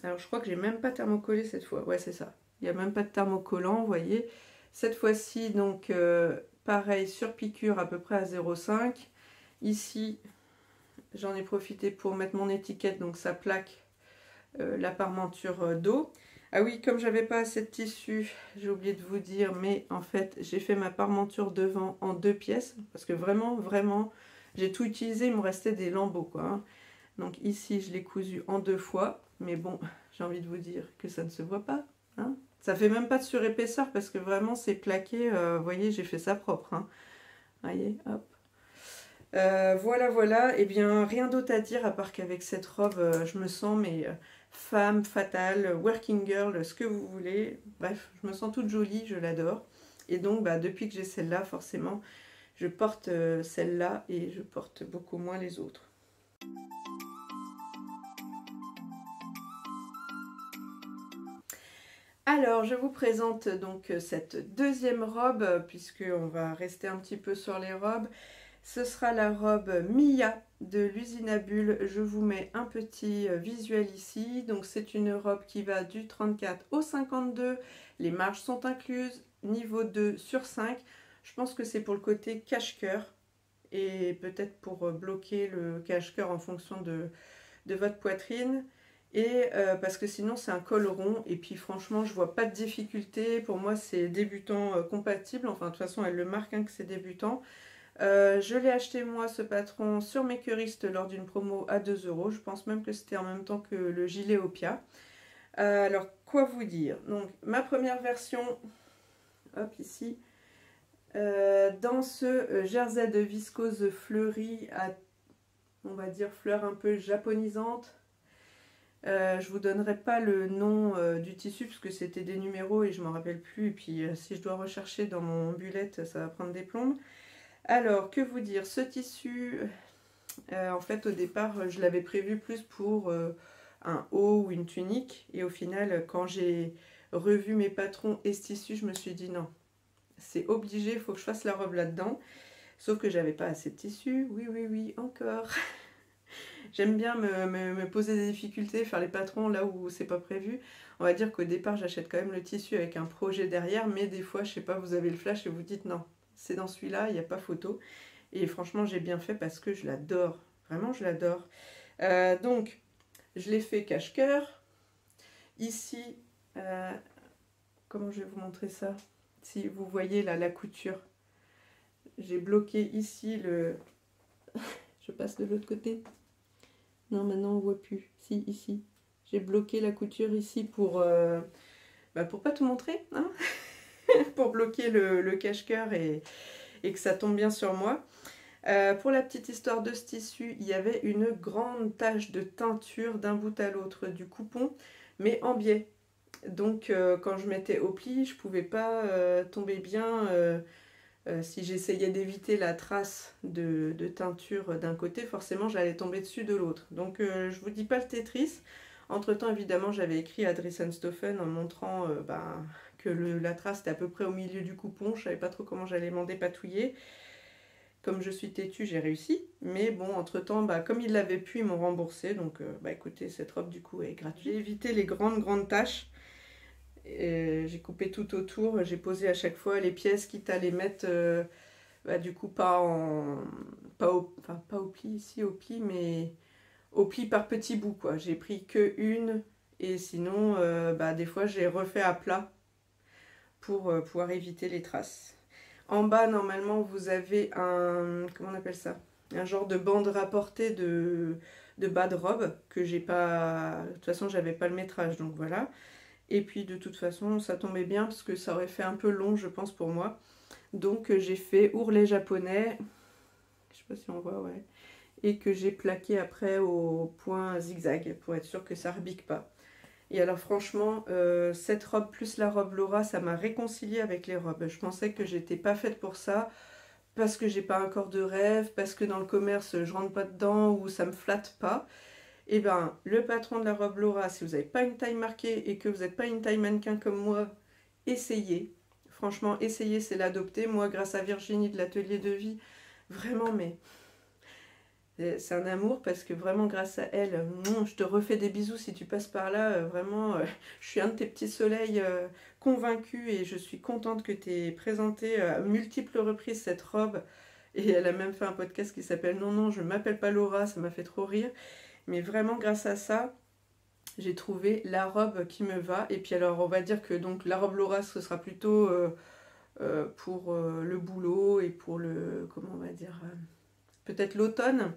alors je crois que j'ai même pas thermocollé cette fois, ouais c'est ça, il n'y a même pas de thermocollant, vous voyez. Cette fois-ci donc pareil sur piqûre à peu près à 0,5. Ici j'en ai profité pour mettre mon étiquette, donc ça plaque la parmenture d'eau. Ah oui, comme j'avais pas assez de tissu, j'ai oublié de vous dire, mais en fait, j'ai fait ma parmenture devant en 2 pièces, parce que vraiment, j'ai tout utilisé, il me restait des lambeaux, quoi. Hein. Donc ici, je l'ai cousu en 2 fois, mais bon, j'ai envie de vous dire que ça ne se voit pas. Hein. Ça fait même pas de surépaisseur, parce que vraiment, c'est plaqué, vous voyez, j'ai fait ça propre. Hein. Voyez, hop. Voilà, voilà, et eh bien rien d'autre à dire à part qu'avec cette robe, je me sens mais femme fatale, working girl, ce que vous voulez. Bref, je me sens toute jolie, je l'adore. Et donc bah, depuis que j'ai celle-là, forcément, je porte celle-là et je porte beaucoup moins les autres. Alors, je vous présente donc cette deuxième robe, puisqu'on va rester un petit peu sur les robes. Ce sera la robe Mia de l'usine à bulles. Je vous mets un petit visuel ici. Donc c'est une robe qui va du 34 au 52. Les marges sont incluses. Niveau 2 sur 5. Je pense que c'est pour le côté cache-cœur. Et peut-être pour bloquer le cache-cœur en fonction de votre poitrine. Et parce que sinon c'est un col rond. Et puis franchement je vois pas de difficulté. Pour moi c'est débutant compatible. Enfin de toute façon elle le marque hein, que c'est débutant. Je l'ai acheté moi ce patron sur Makerist lors d'une promo à 2 €. Je pense même que c'était en même temps que le gilet Opia. Alors quoi vous dire, donc ma première version, hop ici, dans ce jersey de viscose fleurie à, on va dire fleur un peu japonisante. Je vous donnerai pas le nom du tissu parce que c'était des numéros et je m'en rappelle plus, et puis si je dois rechercher dans mon bullet ça va prendre des plombes. Alors, que vous dire, ce tissu, en fait, au départ, je l'avais prévu plus pour un haut ou une tunique. Et au final, quand j'ai revu mes patrons et ce tissu, je me suis dit non, c'est obligé, il faut que je fasse la robe là-dedans. Sauf que j'avais pas assez de tissu. Oui, oui, oui, encore. J'aime bien me poser des difficultés, faire les patrons là où c'est pas prévu. On va dire qu'au départ, j'achète quand même le tissu avec un projet derrière. Mais des fois, je sais pas, vous avez le flash et vous dites non. C'est dans celui-là, il n'y a pas photo. Et franchement, j'ai bien fait parce que je l'adore. Vraiment, je l'adore. Donc, je l'ai fait cache-cœur. Ici, comment je vais vous montrer ça? Si vous voyez là, la couture. J'ai bloqué ici le... je passe de l'autre côté. Non, maintenant, on ne voit plus. Si, ici. J'ai bloqué la couture ici pour pas tout montrer. Hein pour bloquer le cache-cœur et que ça tombe bien sur moi. Pour la petite histoire de ce tissu, il y avait une grande tache de teinture d'un bout à l'autre du coupon, mais en biais. Donc quand je mettais au pli, je ne pouvais pas tomber bien si j'essayais d'éviter la trace de teinture d'un côté, forcément j'allais tomber dessus de l'autre. Donc je vous dis pas le Tetris. Entre temps évidemment j'avais écrit à Dressenstoffen en montrant que la trace était à peu près au milieu du coupon. Je savais pas trop comment j'allais m'en dépatouiller. Comme je suis têtue, j'ai réussi. Mais bon, entre temps, comme ils l'avaient pu, ils m'ont remboursé. Donc écoutez, cette robe du coup est gratuite. J'ai évité les grandes taches. J'ai coupé tout autour, j'ai posé à chaque fois les pièces, quitte à les mettre du coup pas en pas au pli ici au pli, mais au pli par petits bouts quoi. J'ai pris que une et sinon des fois j'ai refait à plat pour pouvoir éviter les traces. En bas normalement vous avez un, comment on appelle ça, un genre de bande rapportée de bas de robe que j'ai pas, de toute façon j'avais pas le métrage donc voilà. Et puis de toute façon ça tombait bien parce que ça aurait fait un peu long je pense pour moi. Donc j'ai fait ourlet japonais, je sais pas si on voit, ouais, et que j'ai plaqué après au point zigzag pour être sûr que ça rebique pas. Et alors franchement, cette robe plus la robe Laura, ça m'a réconciliée avec les robes. Je pensais que j'étais pas faite pour ça, parce que j'ai pas un corps de rêve, parce que dans le commerce je rentre pas dedans ou ça me flatte pas. Et ben le patron de la robe Laura, si vous n'avez pas une taille marquée et que vous n'êtes pas une taille mannequin comme moi, essayez. Franchement, essayez, c'est l'adopter. Moi, grâce à Virginie de l'atelier de vie, vraiment, mais c'est un amour parce que vraiment grâce à elle, je te refais des bisous si tu passes par là. Vraiment, je suis un de tes petits soleils convaincus et je suis contente que tu aies présenté à multiples reprises cette robe. Et elle a même fait un podcast qui s'appelle Non, non, je ne m'appelle pas Laura, ça m'a fait trop rire. Mais vraiment grâce à ça, j'ai trouvé la robe qui me va. Et puis alors on va dire que donc la robe Laura ce sera plutôt pour le boulot et pour le, comment on va dire, peut-être l'automne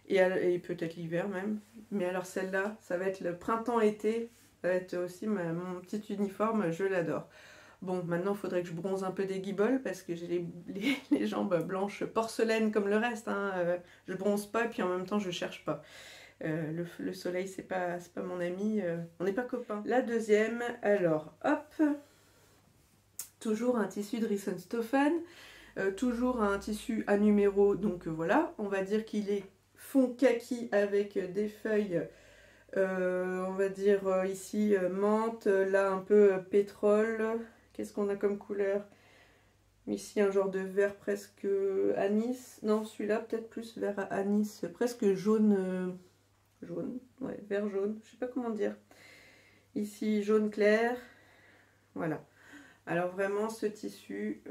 et peut-être l'hiver même. Mais alors celle-là, ça va être le printemps-été, ça va être aussi mon petit uniforme, je l'adore. Bon, maintenant il faudrait que je bronze un peu des guiboles parce que j'ai les jambes blanches porcelaine comme le reste. Hein. Je bronze pas et puis en même temps je cherche pas. Le soleil c'est pas mon ami, on n'est pas copains. La deuxième, alors hop, toujours un tissu de Riesen-Stofan, toujours un tissu à numéro, donc voilà, on va dire qu'il est fond kaki avec des feuilles, on va dire ici menthe, là un peu pétrole. Qu'est-ce qu'on a comme couleur? Ici un genre de vert presque anis, non celui-là peut-être plus vert anis, presque jaune, jaune, ouais, vert jaune, je sais pas comment dire. Ici jaune clair, voilà. Alors vraiment ce tissu,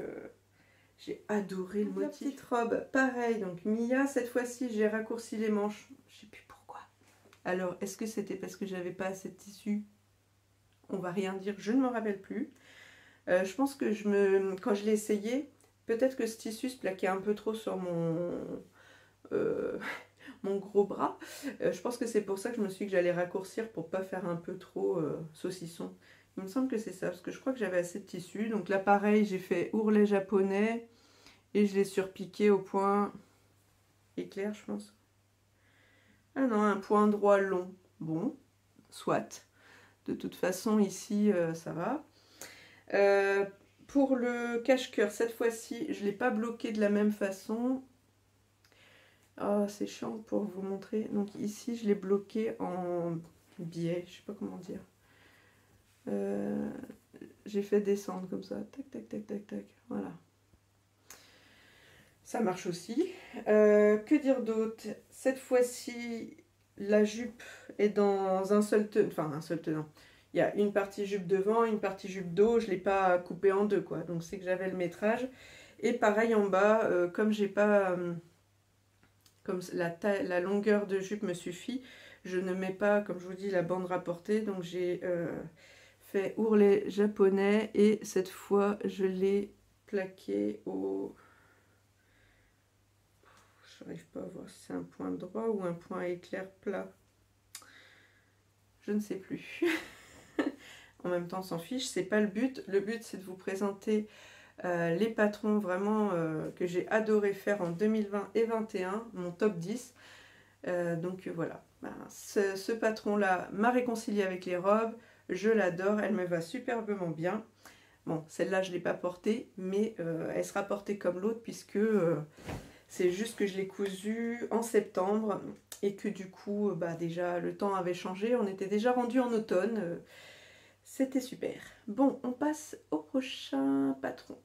j'ai adoré le motif. La petite robe, pareil, donc Mia, cette fois-ci j'ai raccourci les manches, je sais plus pourquoi. Alors est-ce que c'était parce que j'avais pas assez de tissu? On va rien dire, je ne me rappelle plus. Je pense que quand je l'ai essayé, peut-être que ce tissu se plaquait un peu trop sur mon gros bras. Je pense que c'est pour ça que je me suis dit que j'allais raccourcir pour pas faire un peu trop saucisson. Il me semble que c'est ça, parce que je crois que j'avais assez de tissu. Donc là, pareil, j'ai fait ourlet japonais et je l'ai surpiqué au point éclair, je pense. Ah non, un point droit long. Bon, soit. De toute façon, ici, ça va. Pour le cache-cœur, cette fois-ci, je ne l'ai pas bloqué de la même façon. Oh, c'est chiant pour vous montrer. Donc ici, je l'ai bloqué en biais, je sais pas comment dire. J'ai fait descendre comme ça. Tac, tac, tac, tac, tac. Voilà. Ça marche aussi. Que dire d'autre? Cette fois-ci, la jupe est dans un seul tenant. Enfin, un seul tenant. Il y a une partie jupe devant, une partie jupe dos. Je ne l'ai pas coupé en deux, quoi. Donc c'est que j'avais le métrage. Et pareil en bas, comme j'ai pas... comme la longueur de jupe me suffit, je ne mets pas, comme je vous dis, la bande rapportée. Donc j'ai fait ourlet japonais et cette fois je l'ai plaqué au... Je n'arrive pas à voir si c'est un point droit ou un point éclair plat. Je ne sais plus. En même temps, on s'en fiche, c'est pas le but. Le but, c'est de vous présenter les patrons vraiment que j'ai adoré faire en 2020 et 2021, mon top 10. Donc voilà, ce patron-là m'a réconcilié avec les robes. Je l'adore, elle me va superbement bien. Bon, celle-là, je ne l'ai pas portée, mais elle sera portée comme l'autre puisque... c'est juste que je l'ai cousue en septembre et que du coup, déjà le temps avait changé. On était déjà rendu en automne. C'était super. Bon, on passe au prochain patron.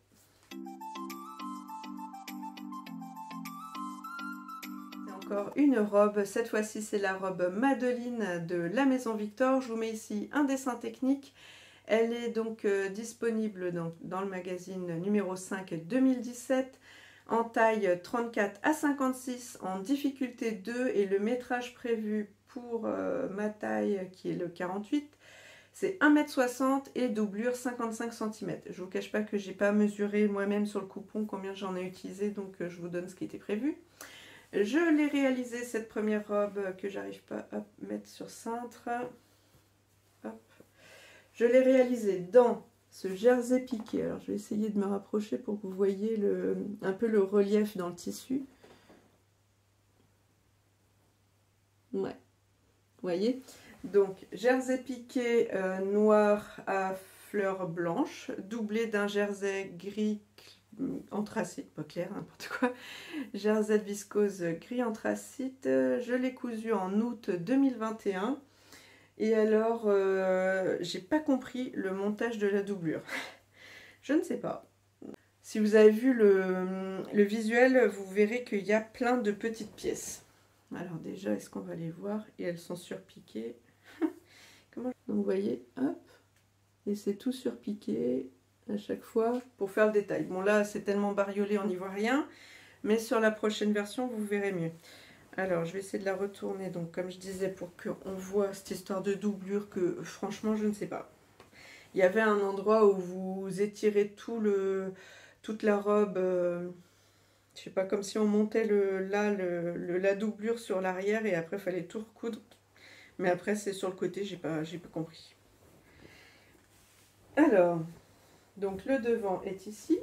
C'est encore une robe. Cette fois-ci, c'est la robe Madeline de la Maison Victor. Je vous mets ici un dessin technique. Elle est donc disponible dans le magazine numéro 5 2017 en taille 34 à 56 en difficulté 2 et le métrage prévu pour ma taille qui est le 48 c'est 1,60 m et doublure 55 cm. Je ne vous cache pas que j'ai pas mesuré moi-même sur le coupon combien j'en ai utilisé, donc je vous donne ce qui était prévu. Je l'ai réalisé cette première robe que j'arrive pas à mettre sur cintre. Hop. Je l'ai réalisée dans ce jersey piqué. Alors je vais essayer de me rapprocher pour que vous voyez un peu le relief dans le tissu. Ouais, vous voyez? Donc, jersey piqué noir à fleurs blanches, doublé d'un jersey gris anthracite, pas clair, n'importe quoi. Jersey de viscose gris anthracite. Je l'ai cousu en août 2021. Et alors, j'ai pas compris le montage de la doublure. Je ne sais pas. Si vous avez vu le visuel, vous verrez qu'il y a plein de petites pièces. Alors déjà, est-ce qu'on va les voir? Et elles sont surpiquées. Donc vous voyez, hop, et c'est tout surpiqué à chaque fois pour faire le détail. Bon là, c'est tellement bariolé, on n'y voit rien, mais sur la prochaine version, vous verrez mieux. Alors, je vais essayer de la retourner, donc comme je disais, pour qu'on voit cette histoire de doublure que, franchement, je ne sais pas. Il y avait un endroit où vous étirez toute la robe, je sais pas, comme si on montait la doublure sur l'arrière et après, il fallait tout recoudre. Mais après, c'est sur le côté, j'ai pas compris. Alors, donc le devant est ici.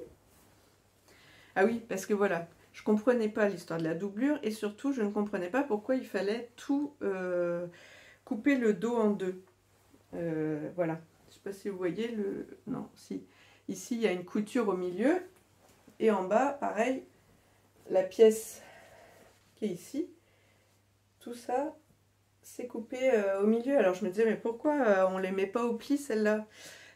Ah oui, parce que voilà, je comprenais pas l'histoire de la doublure et surtout, je ne comprenais pas pourquoi il fallait tout couper le dos en deux. Voilà, je sais pas si vous voyez le... Non, si. Ici, il y a une couture au milieu et en bas, pareil, la pièce qui est ici, tout ça... c'est coupé au milieu. Alors je me disais, mais pourquoi on les met pas au pli celle-là?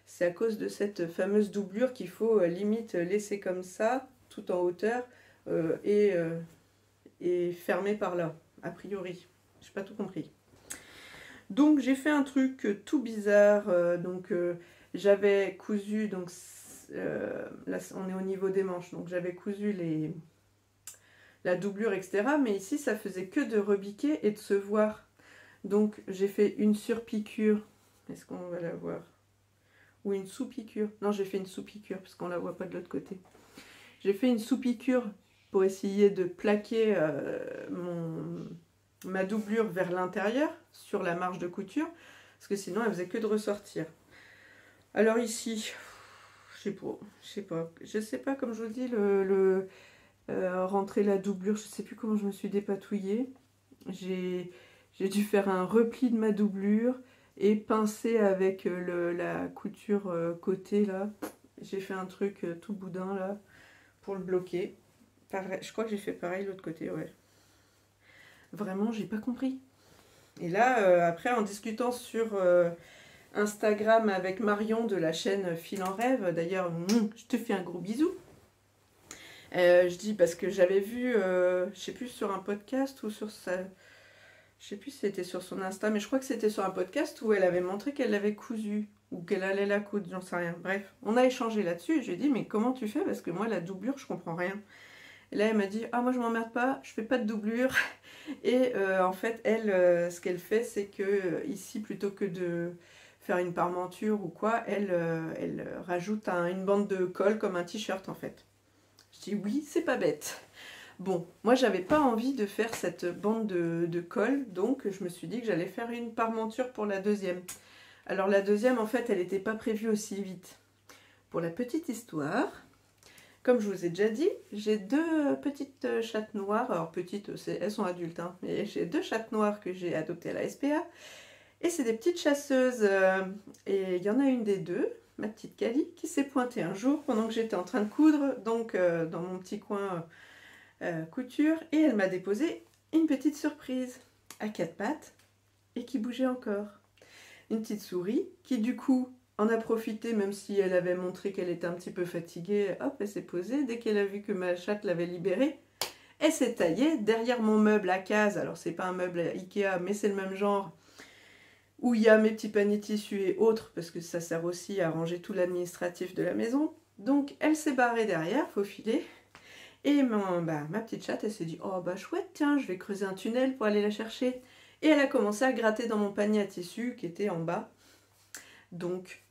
C'est à cause de cette fameuse doublure qu'il faut limite laisser comme ça, tout en hauteur, et fermer par là, a priori. Je n'ai pas tout compris. Donc j'ai fait un truc tout bizarre. J'avais cousu, donc là on est au niveau des manches, donc j'avais cousu la doublure, etc. Mais ici ça faisait que de rebiquer et de se voir. Donc j'ai fait une surpiqûre, est-ce qu'on va la voir? Ou une sous-piqûre? Non, j'ai fait une sous-piqûre parce qu'on la voit pas de l'autre côté. J'ai fait une sous-piqûre pour essayer de plaquer ma doublure vers l'intérieur, sur la marge de couture, parce que sinon elle faisait que de ressortir. Alors ici, je sais pas, comme je vous dis, rentrer la doublure, je sais plus comment je me suis dépatouillée. J'ai dû faire un repli de ma doublure et pincer avec la couture côté là. J'ai fait un truc tout boudin là pour le bloquer. Pareil, je crois que j'ai fait pareil de l'autre côté, ouais. Vraiment, j'ai pas compris. Et là, après, en discutant sur Instagram avec Marion de la chaîne Fil en Rêve, d'ailleurs, je te fais un gros bisou. Je dis parce que j'avais vu, je sais plus sur un podcast ou sur sa... Je sais plus si c'était sur son Insta, mais je crois que c'était sur un podcast où elle avait montré qu'elle l'avait cousu ou qu'elle allait la coudre, j'en sais rien. Bref, on a échangé là-dessus et je lui ai dit mais comment tu fais? Parce que moi la doublure je comprends rien. Et là elle m'a dit ah moi je m'emmerde pas, je fais pas de doublure. Et en fait elle, ce qu'elle fait c'est que ici plutôt que de faire une parmenture ou quoi, elle rajoute une bande de colle comme un t-shirt en fait. Je dis oui c'est pas bête. Bon, moi j'avais pas envie de faire cette bande de colle, donc je me suis dit que j'allais faire une parmenture pour la deuxième. Alors la deuxième, en fait, elle n'était pas prévue aussi vite. Pour la petite histoire, comme je vous ai déjà dit, j'ai deux petites chattes noires. Alors petites, elles sont adultes, hein, mais j'ai deux chattes noires que j'ai adoptées à la SPA. Et c'est des petites chasseuses. Et il y en a une des deux, ma petite Cali, qui s'est pointée un jour pendant que j'étais en train de coudre, donc dans mon petit coin... couture, et elle m'a déposé une petite surprise à quatre pattes et qui bougeait encore. Une petite souris qui du coup en a profité, même si elle avait montré qu'elle était un petit peu fatiguée, hop, elle s'est posée. Dès qu'elle a vu que ma chatte l'avait libérée, elle s'est taillée derrière mon meuble à case. Alors c'est pas un meuble Ikea mais c'est le même genre, où il y a mes petits paniers tissus et autres, parce que ça sert aussi à ranger tout l'administratif de la maison. Donc elle s'est barrée derrière, faufilée, et ma petite chatte, elle s'est dit « Oh bah chouette, tiens, je vais creuser un tunnel pour aller la chercher ». Et elle a commencé à gratter dans mon panier à tissu qui était en bas. Donc,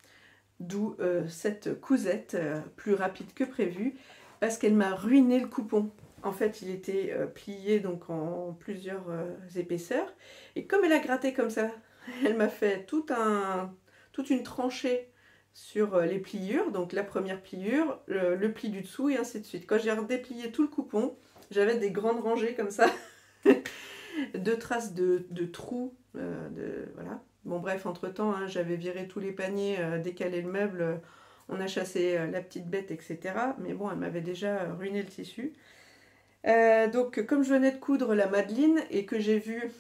d'où cette cousette plus rapide que prévu, parce qu'elle m'a ruiné le coupon. En fait, il était plié donc en plusieurs épaisseurs. Et comme elle a gratté comme ça, elle m'a fait toute une tranchée sur les pliures. Donc la première pliure, le pli du dessous et ainsi de suite. Quand j'ai redéplié tout le coupon, j'avais des grandes rangées comme ça. de traces de trous. Voilà. Bon bref, entre-temps, hein, j'avais viré tous les paniers, décalé le meuble, on a chassé la petite bête, etc. Mais bon, elle m'avait déjà ruiné le tissu. Donc comme je venais de coudre la Madeline et que j'ai vu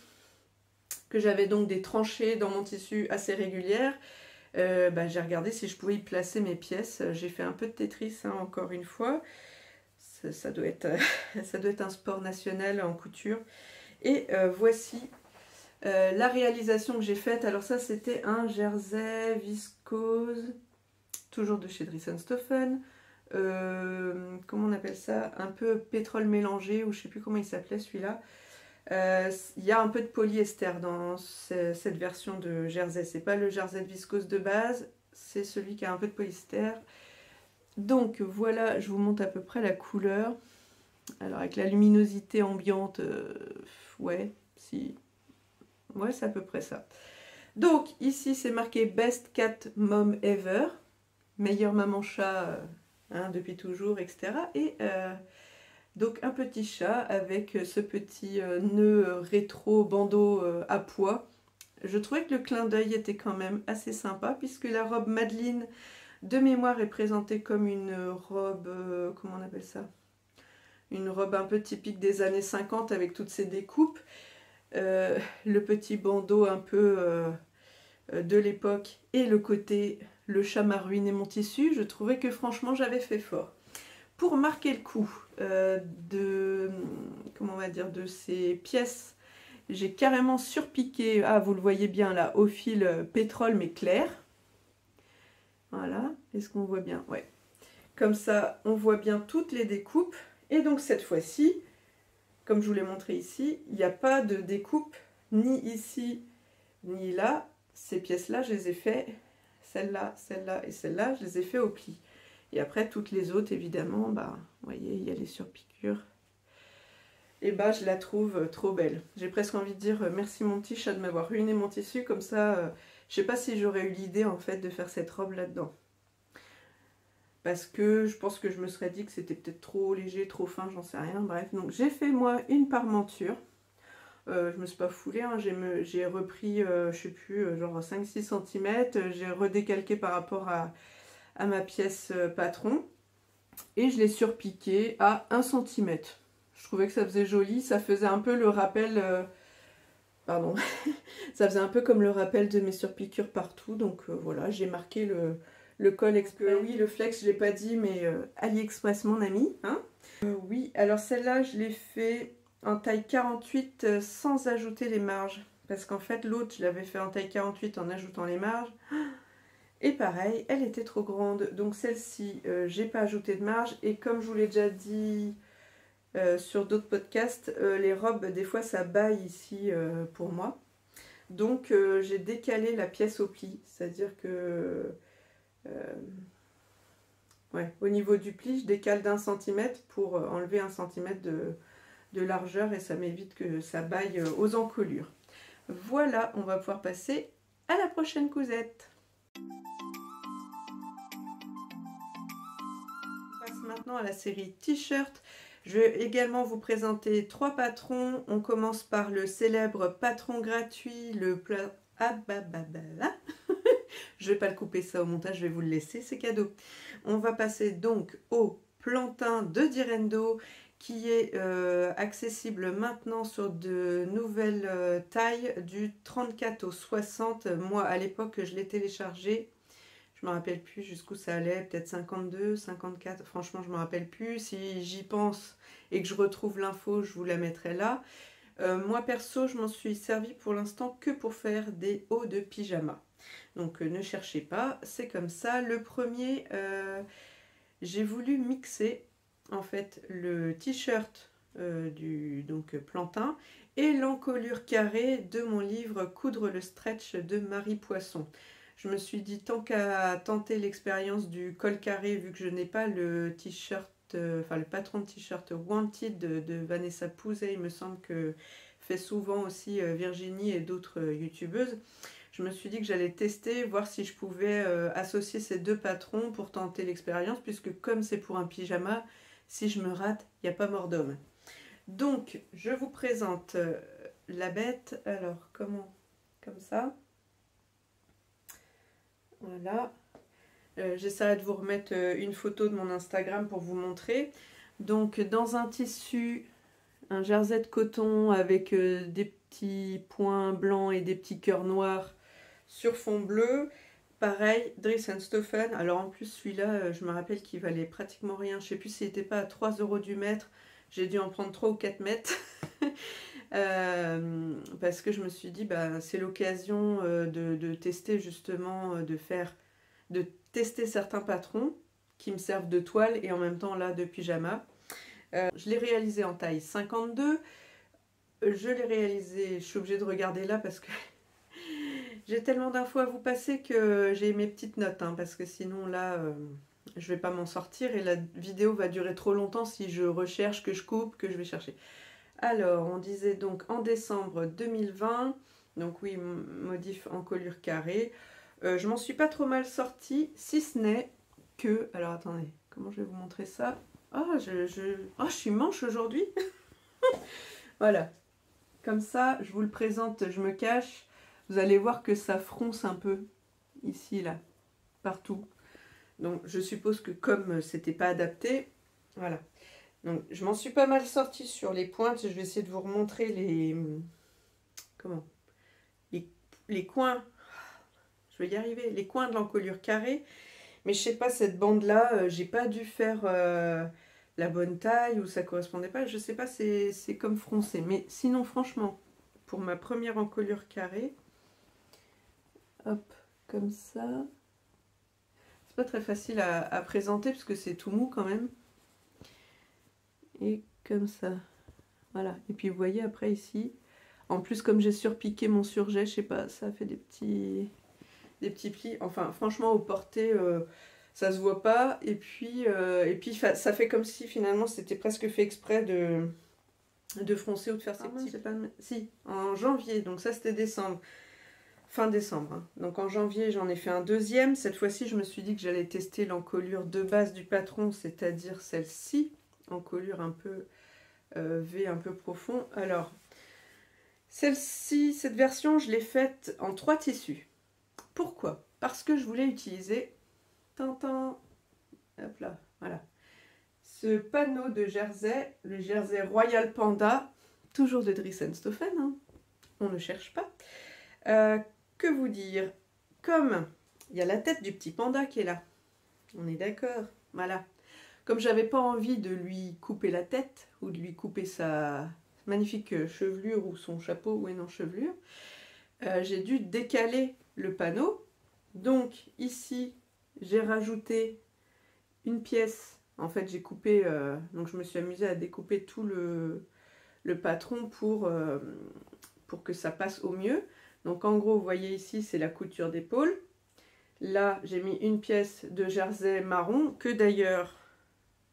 que j'avais donc des tranchées dans mon tissu assez régulières, j'ai regardé si je pouvais y placer mes pièces. J'ai fait un peu de Tetris, hein, encore une fois. Ça doit être, ça doit être un sport national en couture. Et voici la réalisation que j'ai faite. Alors ça, c'était un jersey viscose, toujours de chez Dries-Stoffen. Comment on appelle ça? Un peu pétrole mélangé, ou je sais plus comment il s'appelait celui-là. Il y a un peu de polyester dans cette version de jersey. C'est pas le jersey de viscose de base, c'est celui qui a un peu de polyester. Donc voilà, je vous montre à peu près la couleur. Alors avec la luminosité ambiante, ouais, si, ouais, c'est à peu près ça. Donc ici c'est marqué Best Cat Mom Ever, meilleure maman chat hein, depuis toujours, etc. Et donc un petit chat avec ce petit nœud rétro bandeau à pois. Je trouvais que le clin d'œil était quand même assez sympa, puisque la robe Madeline de mémoire est présentée comme une robe, comment on appelle ça? Une robe un peu typique des années 50 avec toutes ces découpes. Le petit bandeau un peu de l'époque et le côté le chat m'a ruiné mon tissu, je trouvais que franchement j'avais fait fort. Pour marquer le coup comment on va dire, de ces pièces, j'ai carrément surpiqué, ah vous le voyez bien là, au fil pétrole mais clair. Voilà, est-ce qu'on voit bien? Ouais. Comme ça, on voit bien toutes les découpes. Et donc cette fois-ci, comme je vous l'ai montré ici, il n'y a pas de découpe ni ici ni là. Ces pièces-là, je les ai fait, celle-là, celle-là et celle-là, je les ai fait au pli. Et après, toutes les autres, évidemment, bah, vous voyez, il y a les surpiqûres. Et bah, je la trouve trop belle. J'ai presque envie de dire merci mon petit chat de m'avoir ruiné mon tissu. Comme ça, je sais pas si j'aurais eu l'idée en fait de faire cette robe là-dedans. Parce que je pense que je me serais dit que c'était peut-être trop léger, trop fin, j'en sais rien. Bref, donc j'ai fait moi une parmenture. Je me suis pas foulée, hein. J'ai repris, je sais plus, genre 5-6 cm. J'ai redécalqué par rapport à ma pièce patron. Et je l'ai surpiqué à 1 cm. Je trouvais que ça faisait joli, ça faisait un peu le rappel... pardon. Ça faisait un peu comme le rappel de mes surpiqûres partout. Donc voilà, j'ai marqué le col exprès. Oui, le flex, je ne l'ai pas dit, mais AliExpress, mon ami. Hein oui, alors celle-là, je l'ai fait en taille 48 sans ajouter les marges. Parce qu'en fait, l'autre, je l'avais fait en taille 48 en ajoutant les marges. Et pareil, elle était trop grande. Donc celle-ci, j'ai pas ajouté de marge. Et comme je vous l'ai déjà dit sur d'autres podcasts, les robes, des fois, ça baille ici pour moi. Donc j'ai décalé la pièce au pli. C'est-à-dire que... ouais, au niveau du pli, je décale d'1 centimètre pour enlever 1 centimètre de largeur et ça m'évite que ça baille aux encolures. Voilà, on va pouvoir passer à la prochaine cousette. On passe maintenant à la série t-shirt. Je vais également vous présenter 3 patrons. On commence par le célèbre patron gratuit, le plat... Ah bah bah bah là. Je vais pas le couper ça au montage, je vais vous le laisser, c'est cadeau. On va passer donc au plantain de Direndo qui est accessible maintenant sur de nouvelles tailles du 34 au 60. Moi à l'époque je l'ai téléchargé, je me rappelle plus jusqu'où ça allait, peut-être 52, 54, franchement je me rappelle plus. Si j'y pense et que je retrouve l'info, je vous la mettrai là. Moi perso, je m'en suis servi pour l'instant que pour faire des hauts de pyjama. Donc ne cherchez pas, c'est comme ça. Le premier, j'ai voulu mixer en fait le t-shirt du donc plantain et l'encolure carrée de mon livre Coudre le stretch de Marie Poisson. Je me suis dit, tant qu'à tenter l'expérience du col carré, vu que je n'ai pas le t-shirt, enfin le patron de t-shirt Wanted de Vanessa Pouzet, il me semble que fait souvent aussi Virginie et d'autres youtubeuses. Je me suis dit que j'allais tester, voir si je pouvais associer ces deux patrons pour tenter l'expérience, puisque comme c'est pour un pyjama, si je me rate, il n'y a pas mort d'homme. Donc, je vous présente la bête. Alors, comment? Comme ça. Voilà. J'essaierai de vous remettre une photo de mon Instagram pour vous montrer. Donc, dans un tissu, un jersey de coton avec des petits points blancs et des petits cœurs noirs sur fond bleu. Pareil, Dries & Stoffen. Alors en plus celui-là, je me rappelle qu'il valait pratiquement rien. Je ne sais plus s'il n'était pas à 3 € du mètre. J'ai dû en prendre 3 ou 4 mètres. Parce que je me suis dit, bah, c'est l'occasion de tester justement, de tester certains patrons qui me servent de toile et en même temps là de pyjama. Je l'ai réalisé en taille 52. Je l'ai réalisé, je suis obligée de regarder là parce que j'ai tellement d'infos à vous passer que j'ai mes petites notes, hein, parce que sinon là, je vais pas m'en sortir et la vidéo va durer trop longtemps si je recherche, que je coupe, que je vais chercher. Alors, on disait donc en décembre 2020, donc oui, modif encolure carrée. Je m'en suis pas trop mal sortie, si ce n'est que... Alors attendez, comment je vais vous montrer ça? Oh, je suis manche aujourd'hui. Voilà, comme ça, je vous le présente, je me cache. Vous allez voir que ça fronce un peu, ici, là, partout. Donc, je suppose que comme c'était pas adapté, voilà. Donc, je m'en suis pas mal sortie sur les pointes. Je vais essayer de vous remontrer les... Comment? Les coins. Je vais y arriver. Les coins de l'encolure carrée. Mais je sais pas, cette bande-là, j'ai pas dû faire la bonne taille ou ça correspondait pas. Je sais pas, c'est comme froncé. Mais sinon, franchement, pour ma première encolure carrée, hop, comme ça. C'est pas très facile à présenter parce que c'est tout mou quand même. Et comme ça. Voilà. Et puis vous voyez après ici. En plus, comme j'ai surpiqué mon surjet, je sais pas, ça fait des petits plis. Enfin, franchement, au porté, ça se voit pas. Et puis ça fait comme si finalement c'était presque fait exprès de froncer ou de faire ces petits. Pas... Si, en janvier, donc ça c'était décembre. Fin décembre. Hein. Donc en janvier, j'en ai fait un deuxième. Cette fois-ci, je me suis dit que j'allais tester l'encolure de base du patron, c'est-à-dire celle-ci. Encolure un peu V, un peu profond. Alors, celle-ci, cette version, je l'ai faite en 3 tissus. Pourquoi? Parce que je voulais utiliser... Tintin, hop là, voilà. Ce panneau de jersey, le jersey Royal Panda, toujours de Dries & Stoffen, hein. On ne cherche pas. Que vous dire? Comme il y a la tête du petit panda qui est là, on est d'accord, voilà. Comme j'avais pas envie de lui couper la tête ou de lui couper sa magnifique chevelure ou son chapeau, ou non chevelure, j'ai dû décaler le panneau. Donc ici, j'ai rajouté une pièce. En fait, j'ai coupé, donc je me suis amusée à découper tout le patron pour que ça passe au mieux. Donc en gros, vous voyez ici, c'est la couture d'épaule. Là, j'ai mis une pièce de jersey marron, que d'ailleurs,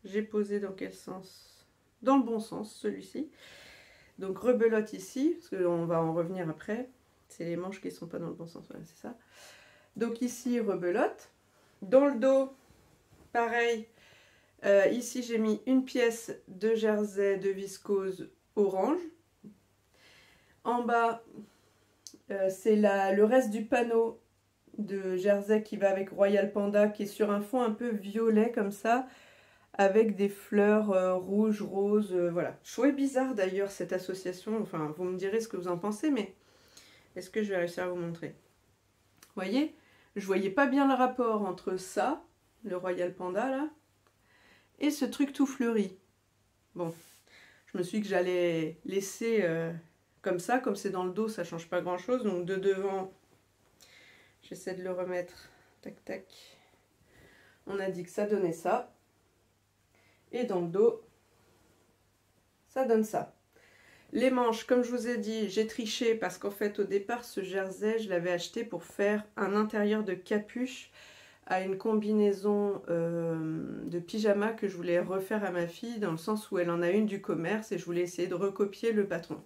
j'ai posé dans quel sens? Dans le bon sens, celui-ci. Donc rebelote ici, parce qu'on va en revenir après. C'est les manches qui ne sont pas dans le bon sens, voilà, c'est ça. Donc ici, rebelote. Dans le dos, pareil. Ici, j'ai mis une pièce de jersey de viscose orange. En bas, c'est le reste du panneau de jersey qui va avec Royal Panda, qui est sur un fond un peu violet comme ça, avec des fleurs rouges, roses, voilà. Je trouvais bizarre d'ailleurs cette association, enfin vous me direz ce que vous en pensez, mais est-ce que je vais réussir à vous montrer? Vous voyez, je voyais pas bien le rapport entre ça, le Royal Panda là, et ce truc tout fleuri. Bon, je me suis dit que j'allais laisser comme ça, comme c'est dans le dos, ça change pas grand chose. Donc de devant, j'essaie de le remettre, tac tac. On a dit que ça donnait ça. Et dans le dos, ça donne ça. Les manches, comme je vous ai dit, j'ai triché parce qu'en fait au départ ce jersey je l'avais acheté pour faire un intérieur de capuche à une combinaison de pyjama que je voulais refaire à ma fille, dans le sens où elle en a une du commerce et je voulais essayer de recopier le patron.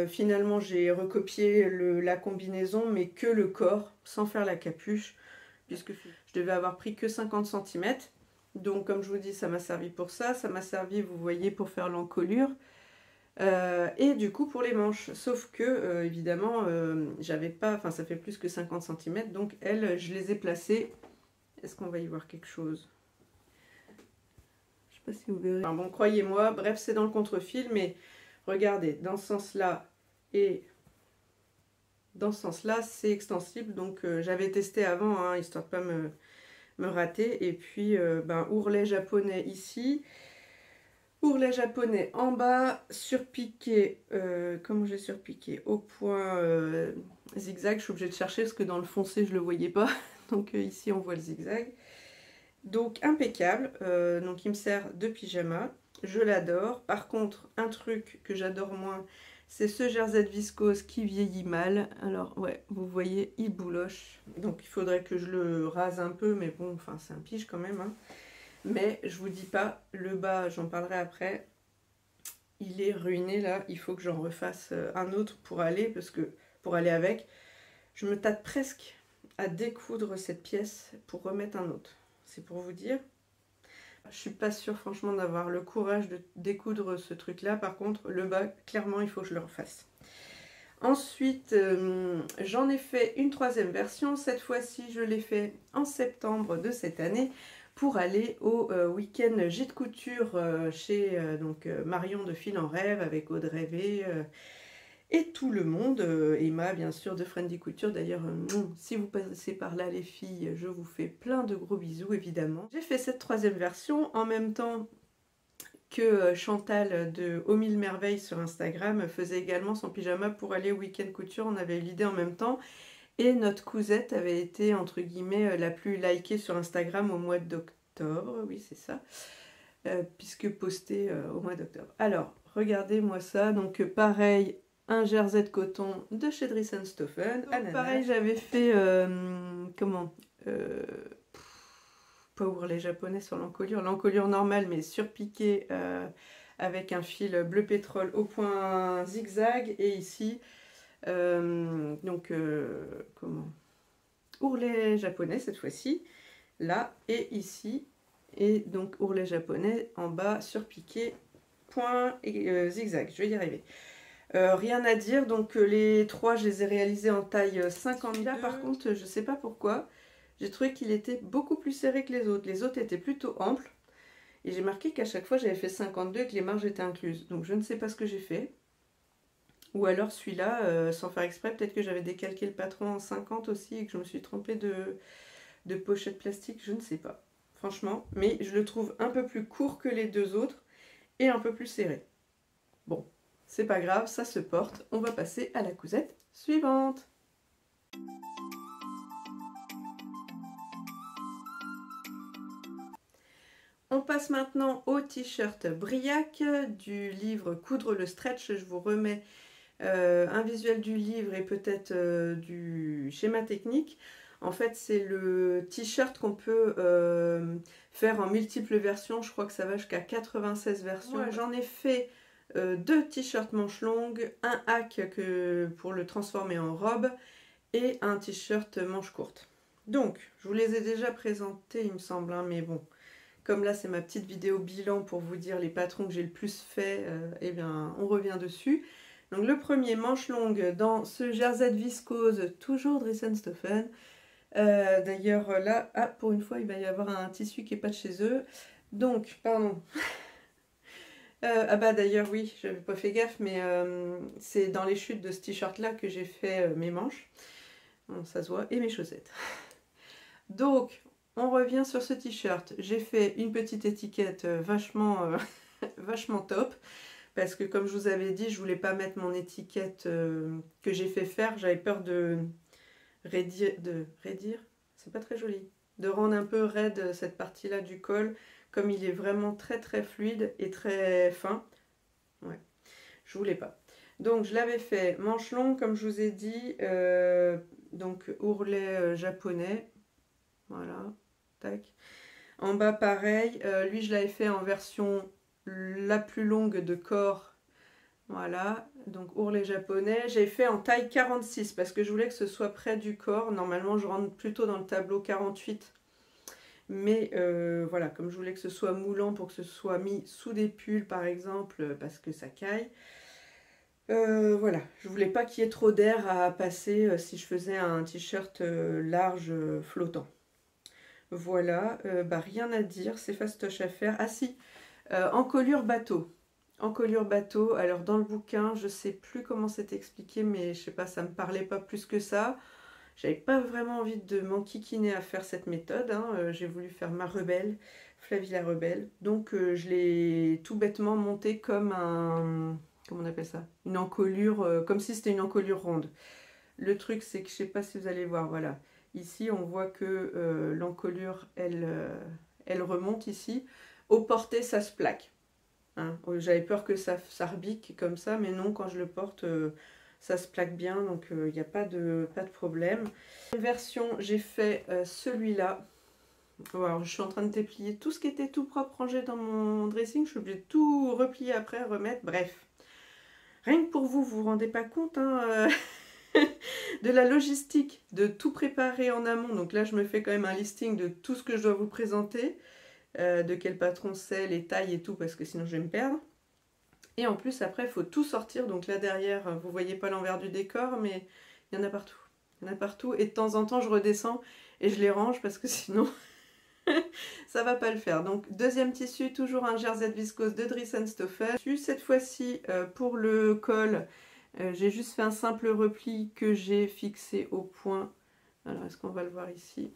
Finalement j'ai recopié la combinaison mais que le corps, sans faire la capuche, puisque je devais avoir pris que 50 cm. Donc comme je vous dis, ça m'a servi pour ça m'a servi, vous voyez, pour faire l'encolure. Et du coup pour les manches, sauf que évidemment j'avais pas, enfin ça fait plus que 50 cm, donc elles je les ai placées. Est-ce qu'on va y voir quelque chose? Je sais pas si vous verrez. Enfin bon, croyez-moi, bref, c'est dans le contre-fil, mais regardez, dans ce sens là et dans ce sens là c'est extensible, donc j'avais testé avant hein, histoire de pas me rater. Et puis ourlet japonais ici, ourlet japonais en bas, surpiqué, comment j'ai surpiqué, au point zigzag. Je suis obligée de chercher parce que dans le foncé je le voyais pas, donc ici on voit le zigzag. Donc impeccable, donc il me sert de pyjama, je l'adore. Par contre un truc que j'adore moins, c'est ce jersey de viscose qui vieillit mal. Alors ouais, vous voyez, il bouloche, donc il faudrait que je le rase un peu, mais bon, enfin c'est un pige quand même hein. Mais je vous dis pas, le bas, j'en parlerai après, il est ruiné là. Il faut que j'en refasse un autre pour aller, parce que pour aller avec, je me tâte presque à découdre cette pièce pour remettre un autre. C'est pour vous dire. Je suis pas sûre franchement d'avoir le courage de découdre ce truc là. Par contre le bas, clairement il faut que je le refasse. Ensuite j'en ai fait une troisième version. Cette fois-ci je l'ai fait en septembre de cette année, pour aller au week-end gîte couture chez Marion de Fil en Rêve, avec Audrey V et tout le monde, Emma bien sûr de Friendly Couture. D'ailleurs si vous passez par là les filles, je vous fais plein de gros bisous évidemment. J'ai fait cette troisième version en même temps que Chantal de Aux Mille Merveilles sur Instagram faisait également son pyjama pour aller au week-end couture. On avait eu l'idée en même temps. Et notre cousette avait été, entre guillemets, la plus likée sur Instagram au mois d'octobre. Oui, c'est ça. Puisque postée au mois d'octobre. Alors, regardez-moi ça. Donc, pareil, un jersey de coton de chez Dries & Stoffen. Pareil, j'avais fait... pas ourlet japonais sur l'encolure. L'encolure normale, mais surpiquée avec un fil bleu pétrole au point zigzag. Et ici... ourlet japonais cette fois-ci, là et ici, et donc ourlet japonais en bas surpiqué, point et zigzag. Je vais y arriver. Rien à dire, donc les trois je les ai réalisés en taille 52. Là par contre je sais pas pourquoi, j'ai trouvé qu'il était beaucoup plus serré que les autres. Les autres étaient plutôt amples et j'ai marqué qu'à chaque fois j'avais fait 52 et que les marges étaient incluses, donc je ne sais pas ce que j'ai fait. Ou alors celui-là, sans faire exprès, peut-être que j'avais décalqué le patron en 50 aussi et que je me suis trompée de pochette plastique, je ne sais pas. Franchement, mais je le trouve un peu plus court que les deux autres et un peu plus serré. Bon, c'est pas grave, ça se porte. On va passer à la cousette suivante. On passe maintenant au t-shirt Briac du livre Coudre le stretch. Je vous remets un visuel du livre et peut-être du schéma technique. En fait, c'est le t-shirt qu'on peut faire en multiples versions. Je crois que ça va jusqu'à 96 versions. Ouais. J'en ai fait deux t-shirts manches longues, un hack pour le transformer en robe et un t-shirt manches courtes. Donc, je vous les ai déjà présentés, il me semble, hein, mais bon, comme là c'est ma petite vidéo bilan pour vous dire les patrons que j'ai le plus fait, eh bien on revient dessus. Donc le premier, manche longue dans ce jersey de viscose, toujours Dries & Stoffen. D'ailleurs là, ah, pour une fois il va y avoir un tissu qui n'est pas de chez eux. Donc, pardon. Ah bah d'ailleurs oui, j'avais pas fait gaffe, mais c'est dans les chutes de ce t-shirt là que j'ai fait mes manches. Bon, ça se voit, et mes chaussettes. Donc, on revient sur ce t-shirt. J'ai fait une petite étiquette vachement top. parce que comme je vous avais dit, je voulais pas mettre mon étiquette que j'ai fait faire. J'avais peur de raidir, c'est pas très joli, de rendre un peu raide cette partie-là du col, comme il est vraiment très très fluide et très fin. Ouais, je voulais pas. Donc je l'avais fait manche longue, comme je vous ai dit, donc ourlet japonais. Voilà, tac. En bas pareil, lui je l'avais fait en version la plus longue de corps. Voilà, donc ourlet japonais. J'ai fait en taille 46 parce que je voulais que ce soit près du corps. Normalement je rentre plutôt dans le tableau 48. Mais voilà, comme je voulais que ce soit moulant pour que ce soit mis sous des pulls par exemple, parce que ça caille. Voilà, je voulais pas qu'il y ait trop d'air à passer si je faisais un t-shirt large flottant. Voilà, bah rien à dire, c'est fastoche à faire. Ah si, encolure bateau. Encolure bateau, alors dans le bouquin, je sais plus comment c'est expliqué, mais je sais pas, ça me parlait pas plus que ça. J'avais pas vraiment envie de m'enquiquiner à faire cette méthode, hein. J'ai voulu faire ma rebelle, Flavie la rebelle. Donc je l'ai tout bêtement monté comme un... Comment on appelle ça? Une encolure, comme si c'était une encolure ronde. Le truc, c'est que je sais pas si vous allez voir, voilà. Ici, on voit que l'encolure, elle remonte ici. Au porté, ça se plaque. Hein. J'avais peur que ça rebique comme ça, mais non, quand je le porte, ça se plaque bien, donc il n'y a pas de problème. Version, j'ai fait celui-là. Alors, je suis en train de déplier tout ce qui était tout propre rangé dans mon dressing. Je suis obligée de tout replier après, remettre, bref. Rien que pour vous, vous vous rendez pas compte, hein, de la logistique, de tout préparer en amont. Donc là, je me fais quand même un listing de tout ce que je dois vous présenter, de quel patron c'est, les tailles et tout, parce que sinon je vais me perdre. Et en plus, après, il faut tout sortir. Donc là, derrière, vous voyez pas l'envers du décor, mais il y en a partout. Il y en a partout. Et de temps en temps, je redescends et je les range parce que sinon, ça va pas le faire. Donc, deuxième tissu, toujours un jersey de viscose de Dries & Stoffer. Cette fois-ci, pour le col, j'ai juste fait un simple repli que j'ai fixé au point. Alors, est-ce qu'on va le voir ici?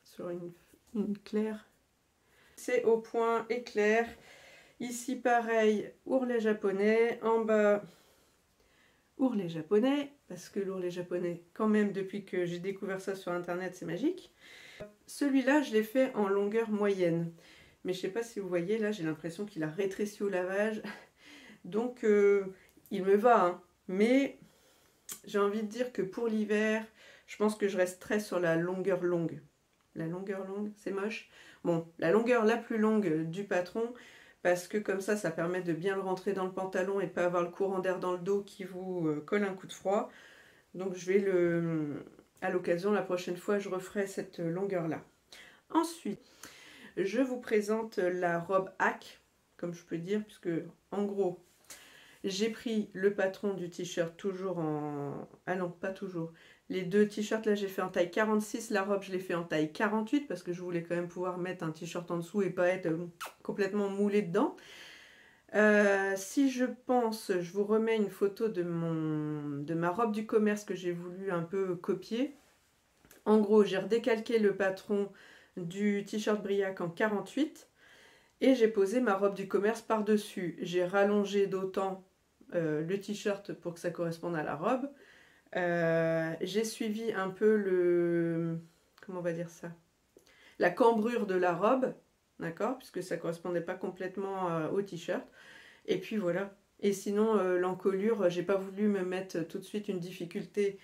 Sur une claire. C'est au point éclair. Ici, pareil, ourlet japonais. En bas, ourlet japonais. Parce que l'ourlet japonais, quand même, depuis que j'ai découvert ça sur Internet, c'est magique. Celui-là, je l'ai fait en longueur moyenne. Mais je ne sais pas si vous voyez, là, j'ai l'impression qu'il a rétréci au lavage. Donc, il me va, hein. Mais j'ai envie de dire que pour l'hiver, je pense que je resterai sur la longueur longue. La longueur longue, c'est moche. Bon, la longueur la plus longue du patron, parce que comme ça permet de bien le rentrer dans le pantalon et pas avoir le courant d'air dans le dos qui vous colle un coup de froid. Donc je vais à l'occasion, la prochaine fois, je referai cette longueur-là. Ensuite, je vous présente la robe hack, comme je peux dire, puisque en gros, j'ai pris le patron du t-shirt toujours en... Ah non, pas toujours. Les deux t-shirts, là, j'ai fait en taille 46. La robe, je l'ai fait en taille 48 parce que je voulais quand même pouvoir mettre un t-shirt en dessous et pas être complètement moulé dedans. Si je pense, je vous remets une photo de ma robe du commerce que j'ai voulu un peu copier. En gros, j'ai redécalqué le patron du t-shirt Briac en 48 et j'ai posé ma robe du commerce par-dessus. J'ai rallongé d'autant le t-shirt pour que ça corresponde à la robe. J'ai suivi un peu comment on va dire ça, la cambrure de la robe, d'accord, puisque ça correspondait pas complètement au t-shirt. Et puis voilà. Et sinon, l'encolure, j'ai pas voulu me mettre tout de suite une difficulté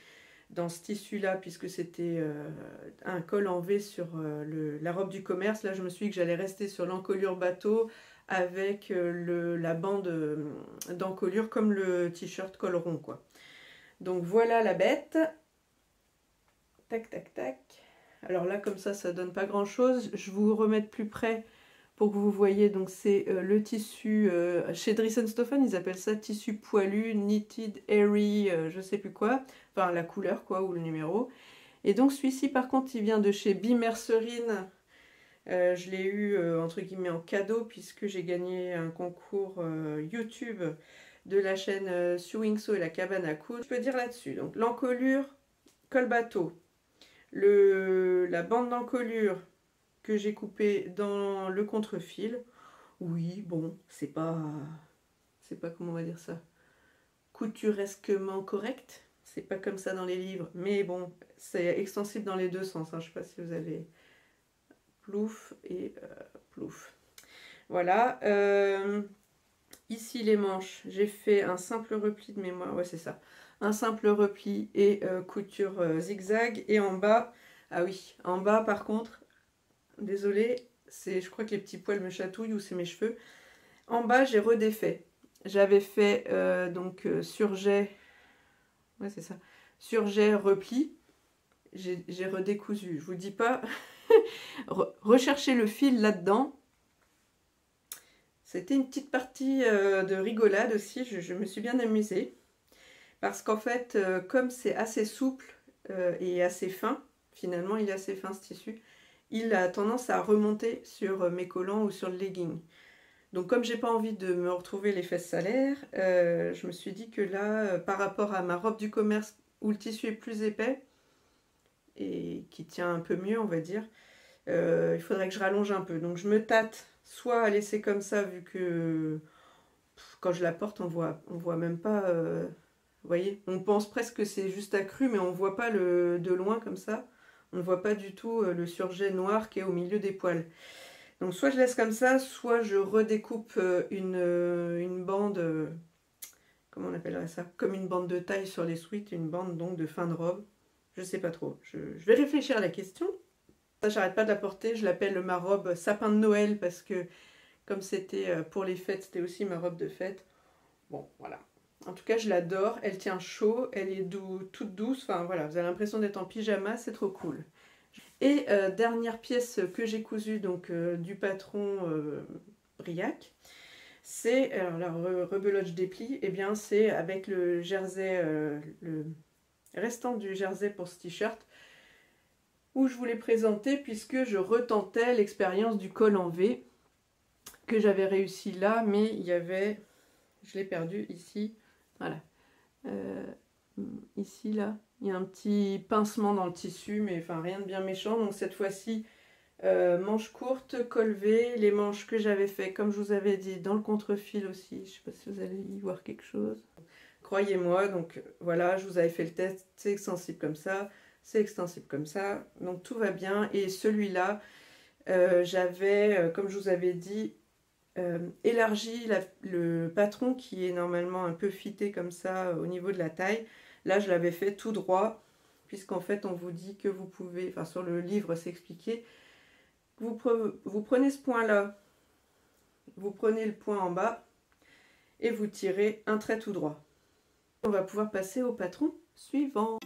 dans ce tissu-là, puisque c'était un col en V sur la robe du commerce. Là, je me suis dit que j'allais rester sur l'encolure bateau avec la bande d'encolure comme le t-shirt col rond, quoi. Donc voilà la bête. Tac, tac, tac. Alors là, comme ça donne pas grand-chose. Je vous remets de plus près pour que vous voyez. Donc c'est le tissu, chez Dries & Stoffer, ils appellent ça tissu poilu, knitted, airy, je sais plus quoi. Enfin, la couleur, quoi, ou le numéro. Et donc celui-ci, par contre, il vient de chez Bimercerine. Je l'ai eu, entre guillemets, en cadeau, puisque j'ai gagné un concours YouTube de la chaîne Sewing Sew et la cabane à coudre. Je peux dire là-dessus. Donc l'encolure, col bateau. La bande d'encolure que j'ai coupée dans le contre-fil. Oui, bon, c'est pas sais pas comment on va dire ça, couturesquement correct. C'est pas comme ça dans les livres, mais bon, c'est extensible dans les deux sens, hein. Je sais pas si vous avez plouf et plouf. Voilà. Ici les manches, j'ai fait un simple repli de mémoire, ouais c'est ça, un simple repli et couture zigzag. Et en bas, ah oui, en bas par contre, désolée, je crois que les petits poils me chatouillent ou c'est mes cheveux. En bas j'ai redéfait, j'avais fait surjet, ouais c'est ça, surjet repli, j'ai redécousu, je vous dis pas, rechercher le fil là-dedans. C'était une petite partie de rigolade aussi, je me suis bien amusée. Parce qu'en fait, comme c'est assez souple et assez fin, finalement il est assez fin ce tissu, il a tendance à remonter sur mes collants ou sur le legging. Donc comme j'ai pas envie de me retrouver les fesses salaires, je me suis dit que là, par rapport à ma robe du commerce où le tissu est plus épais et qui tient un peu mieux on va dire, il faudrait que je rallonge un peu. Donc je me tâte soit à laisser comme ça vu que quand je la porte on voit même pas, vous voyez, on pense presque que c'est juste accru mais on voit pas de loin comme ça, on ne voit pas du tout le surjet noir qui est au milieu des poils. Donc soit je laisse comme ça, soit je redécoupe une bande, comment on appellerait ça, comme une bande de taille sur les sweats, une bande donc de fin de robe. Je sais pas trop, je vais réfléchir à la question. Ça, j'arrête pas de la porter, je l'appelle ma robe sapin de Noël parce que comme c'était pour les fêtes, c'était aussi ma robe de fête. Bon, voilà. En tout cas, je l'adore, elle tient chaud, elle est toute douce, enfin voilà, vous avez l'impression d'être en pyjama, c'est trop cool. Et dernière pièce que j'ai cousue donc du patron Briac, c'est, alors la rebelote je déplie, et bien c'est avec le jersey, le restant du jersey pour ce t-shirt, où je vous l'ai présenté puisque je retentais l'expérience du col en V, que j'avais réussi là, mais il y avait, je l'ai perdu ici, voilà, ici là, il y a un petit pincement dans le tissu, mais enfin rien de bien méchant, donc cette fois-ci, manches courtes, col V, les manches que j'avais fait, comme je vous avais dit, dans le contre-fil aussi, je ne sais pas si vous allez y voir quelque chose. Croyez-moi, donc voilà, je vous avais fait le test, c'est extensible comme ça, c'est extensible comme ça, donc tout va bien. Et celui-là, j'avais, comme je vous avais dit, élargi le patron qui est normalement un peu fité comme ça au niveau de la taille. Là, je l'avais fait tout droit, puisqu'en fait, on vous dit que vous pouvez, enfin sur le livre, c'est expliqué, vous prenez ce point-là, vous prenez le point en bas et vous tirez un trait tout droit. On va pouvoir passer au patron suivant.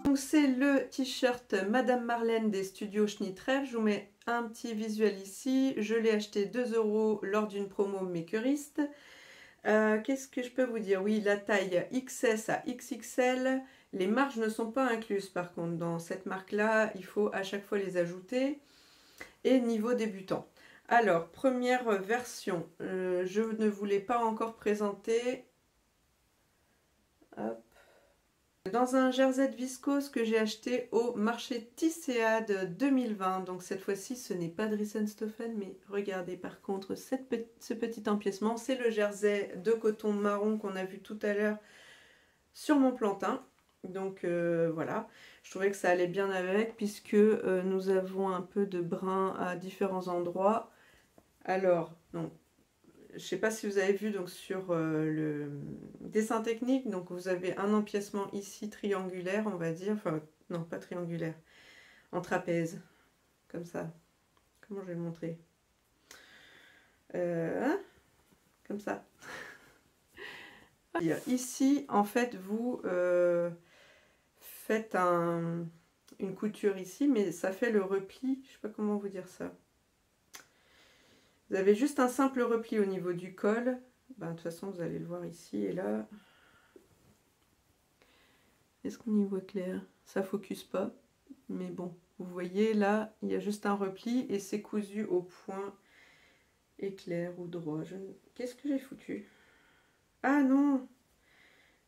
Donc c'est le t-shirt Madame Marlène des studios Schnittreff. Je vous mets un petit visuel ici. Je l'ai acheté 2 € lors d'une promo Makerist. Qu'est-ce que je peux vous dire? Oui, la taille XS à XXL. Les marges ne sont pas incluses par contre. Dans cette marque-là, il faut à chaque fois les ajouter. Et niveau débutant. Alors, première version. Je ne vous l'ai pas encore présentée. Hop. Dans un jersey de viscose que j'ai acheté au marché Tisséade 2020. Donc cette fois-ci, ce n'est pas Drissenstoffen, mais regardez par contre ce petit empiècement. C'est le jersey de coton marron qu'on a vu tout à l'heure sur mon plantain. Donc voilà, je trouvais que ça allait bien avec puisque nous avons un peu de brun à différents endroits. Alors, donc, je ne sais pas si vous avez vu donc sur le dessin technique, donc vous avez un empiècement ici triangulaire, on va dire, enfin non pas triangulaire, en trapèze, comme ça. Comment je vais le montrer? Comme ça. Ici, en fait, vous faites une couture ici, mais ça fait le repli, je ne sais pas comment vous dire ça. Vous avez juste un simple repli au niveau du col. Ben, de toute façon, vous allez le voir ici et là. Est-ce qu'on y voit clair? Ça ne focus pas. Mais bon, vous voyez là, il y a juste un repli et c'est cousu au point éclair ou droit. Qu'est-ce que j'ai foutu? Ah non!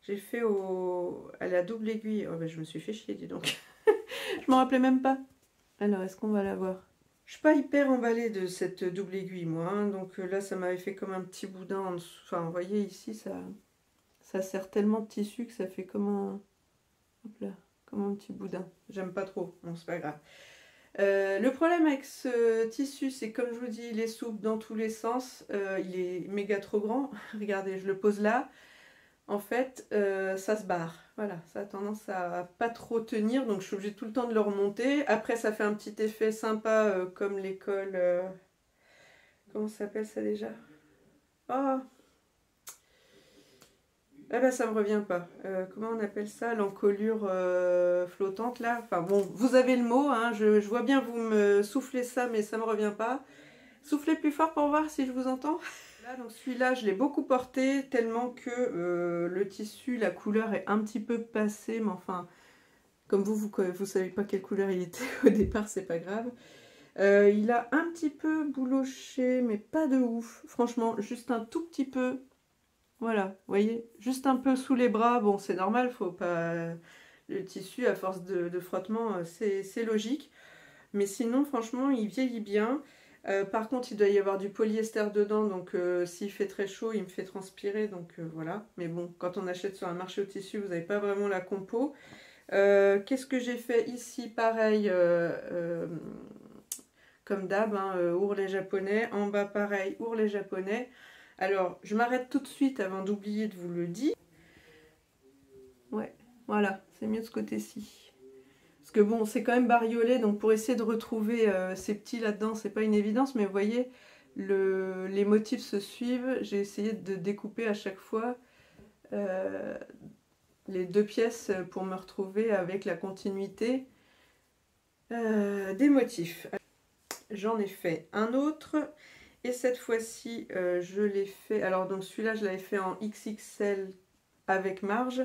J'ai fait à la double aiguille. Oh ben, je me suis fait chier, dis donc. Je m'en rappelais même pas. Alors, est-ce qu'on va la voir? Je suis pas hyper emballée de cette double aiguille moi, hein. Donc là ça m'avait fait comme un petit boudin en dessous. Enfin vous voyez ici ça sert tellement de tissu que ça fait comme un, hop là, comme un petit boudin. J'aime pas trop, bon c'est pas grave. Le problème avec ce tissu, c'est comme je vous dis, il est souple dans tous les sens, il est méga trop grand. Regardez, je le pose là, en fait, ça se barre. Voilà, ça a tendance à pas trop tenir, donc je suis obligée tout le temps de le remonter. Après, ça fait un petit effet sympa, comme l'école... comment ça s'appelle ça déjà? Oh, ah bah ça me revient pas. Comment on appelle ça? L'encolure flottante là. Enfin bon, vous avez le mot, hein. Je vois bien vous me soufflez ça, mais ça me revient pas. Soufflez plus fort pour voir si je vous entends. Là, donc celui-là, je l'ai beaucoup porté, tellement que le tissu, la couleur est un petit peu passée, mais enfin, comme vous savez pas quelle couleur il était au départ, c'est pas grave. Il a un petit peu bouloché, mais pas de ouf. Franchement, juste un tout petit peu. Voilà, vous voyez, juste un peu sous les bras, bon c'est normal, faut pas... Le tissu à force de frottement, c'est logique. Mais sinon franchement il vieillit bien. Par contre il doit y avoir du polyester dedans, donc s'il fait très chaud il me fait transpirer, donc voilà. Mais bon, quand on achète sur un marché au tissu vous n'avez pas vraiment la compo. Qu'est-ce que j'ai fait ici? Pareil, comme d'hab, hein, ourlet japonais. En bas pareil, ourlet japonais. Alors, je m'arrête tout de suite avant d'oublier de vous le dire. Ouais, voilà, c'est mieux de ce côté-ci. Parce que bon, c'est quand même bariolé, donc pour essayer de retrouver ces petits là-dedans, c'est pas une évidence, mais vous voyez, les motifs se suivent. J'ai essayé de découper à chaque fois les deux pièces pour me retrouver avec la continuité des motifs. J'en ai fait un autre. Et cette fois-ci, je l'ai fait... Alors, donc celui-là, je l'avais fait en XXL avec marge.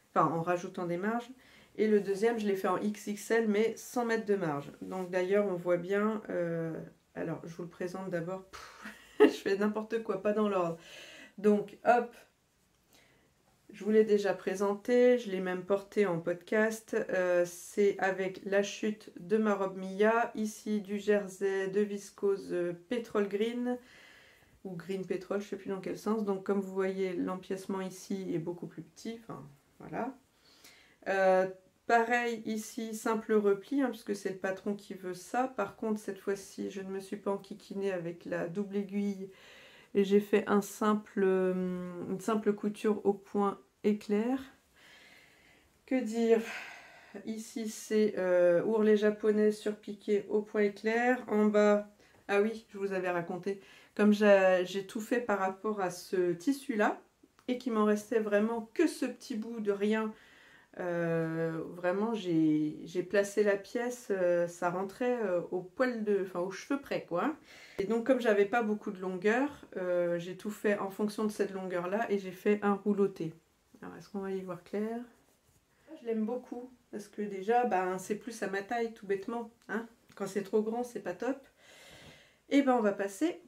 Enfin, en rajoutant des marges. Et le deuxième, je l'ai fait en XXL, mais sans mettre de marge. Donc d'ailleurs, on voit bien... alors, je vous le présente d'abord. Je fais n'importe quoi, pas dans l'ordre. Donc, hop. Je vous l'ai déjà présenté, je l'ai même porté en podcast. C'est avec la chute de ma robe Mia. Ici, du jersey de viscose pétrole green. Ou green pétrole, je ne sais plus dans quel sens. Donc, comme vous voyez, l'empiècement ici est beaucoup plus petit. Enfin, voilà. Pareil ici, simple repli, hein, puisque c'est le patron qui veut ça. Par contre, cette fois-ci, je ne me suis pas enquiquinée avec la double aiguille. Et j'ai fait une simple couture au point éclair. Que dire? Ici, c'est ourlet japonais surpiqué au point éclair. En bas, ah oui, je vous avais raconté. Comme j'ai tout fait par rapport à ce tissu-là, et qu'il m'en restait vraiment que ce petit bout de rien. Vraiment j'ai placé la pièce, ça rentrait au poil de, enfin aux cheveux près quoi. Et donc comme j'avais pas beaucoup de longueur, j'ai tout fait en fonction de cette longueur là et j'ai fait un rouloté. Alors est-ce qu'on va y voir clair? Je l'aime beaucoup parce que déjà ben, c'est plus à ma taille tout bêtement, hein. Quand c'est trop grand c'est pas top. Et ben on va passer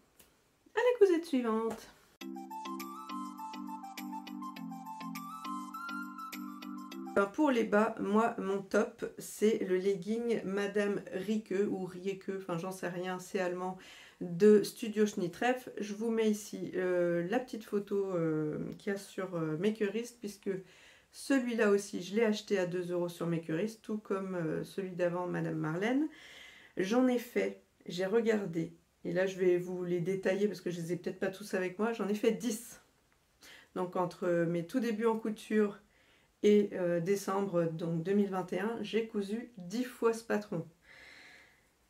à la cousette suivante. Pour les bas, moi, mon top, c'est le legging Madame Rieke ou Rieke, enfin j'en sais rien, c'est allemand, de Studio Schnittreff. Je vous mets ici la petite photo qu'il y a sur Makerist, puisque celui-là aussi, je l'ai acheté à 2 € sur Makerist, tout comme celui d'avant, Madame Marlène. J'en ai fait, j'ai regardé, et là je vais vous les détailler parce que je les ai peut-être pas tous avec moi, j'en ai fait 10. Donc entre mes tout débuts en couture et décembre donc 2021, j'ai cousu 10 fois ce patron.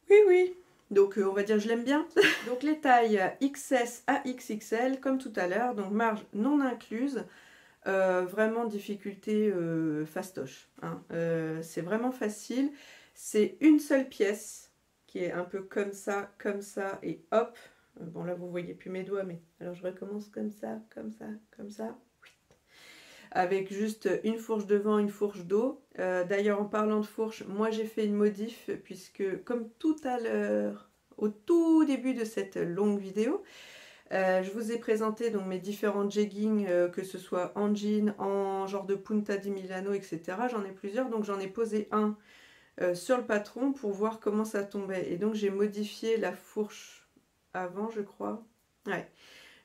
Oui, oui. Donc on va dire je l'aime bien. Donc les tailles XS à XXL comme tout à l'heure, donc marge non incluse. Vraiment difficulté fastoche. Hein. C'est vraiment facile. C'est une seule pièce qui est un peu comme ça et hop. Bon là vous voyez plus mes doigts, mais alors je recommence comme ça, comme ça, comme ça. Avec juste une fourche devant, une fourche dos. D'ailleurs, en parlant de fourche, moi j'ai fait une modif, puisque comme tout à l'heure, au tout début de cette longue vidéo, je vous ai présenté donc mes différents jeggings, que ce soit en jean, en genre de Punta di Milano, etc. J'en ai plusieurs, donc j'en ai posé un sur le patron pour voir comment ça tombait. Et donc j'ai modifié la fourche avant, je crois. Ouais.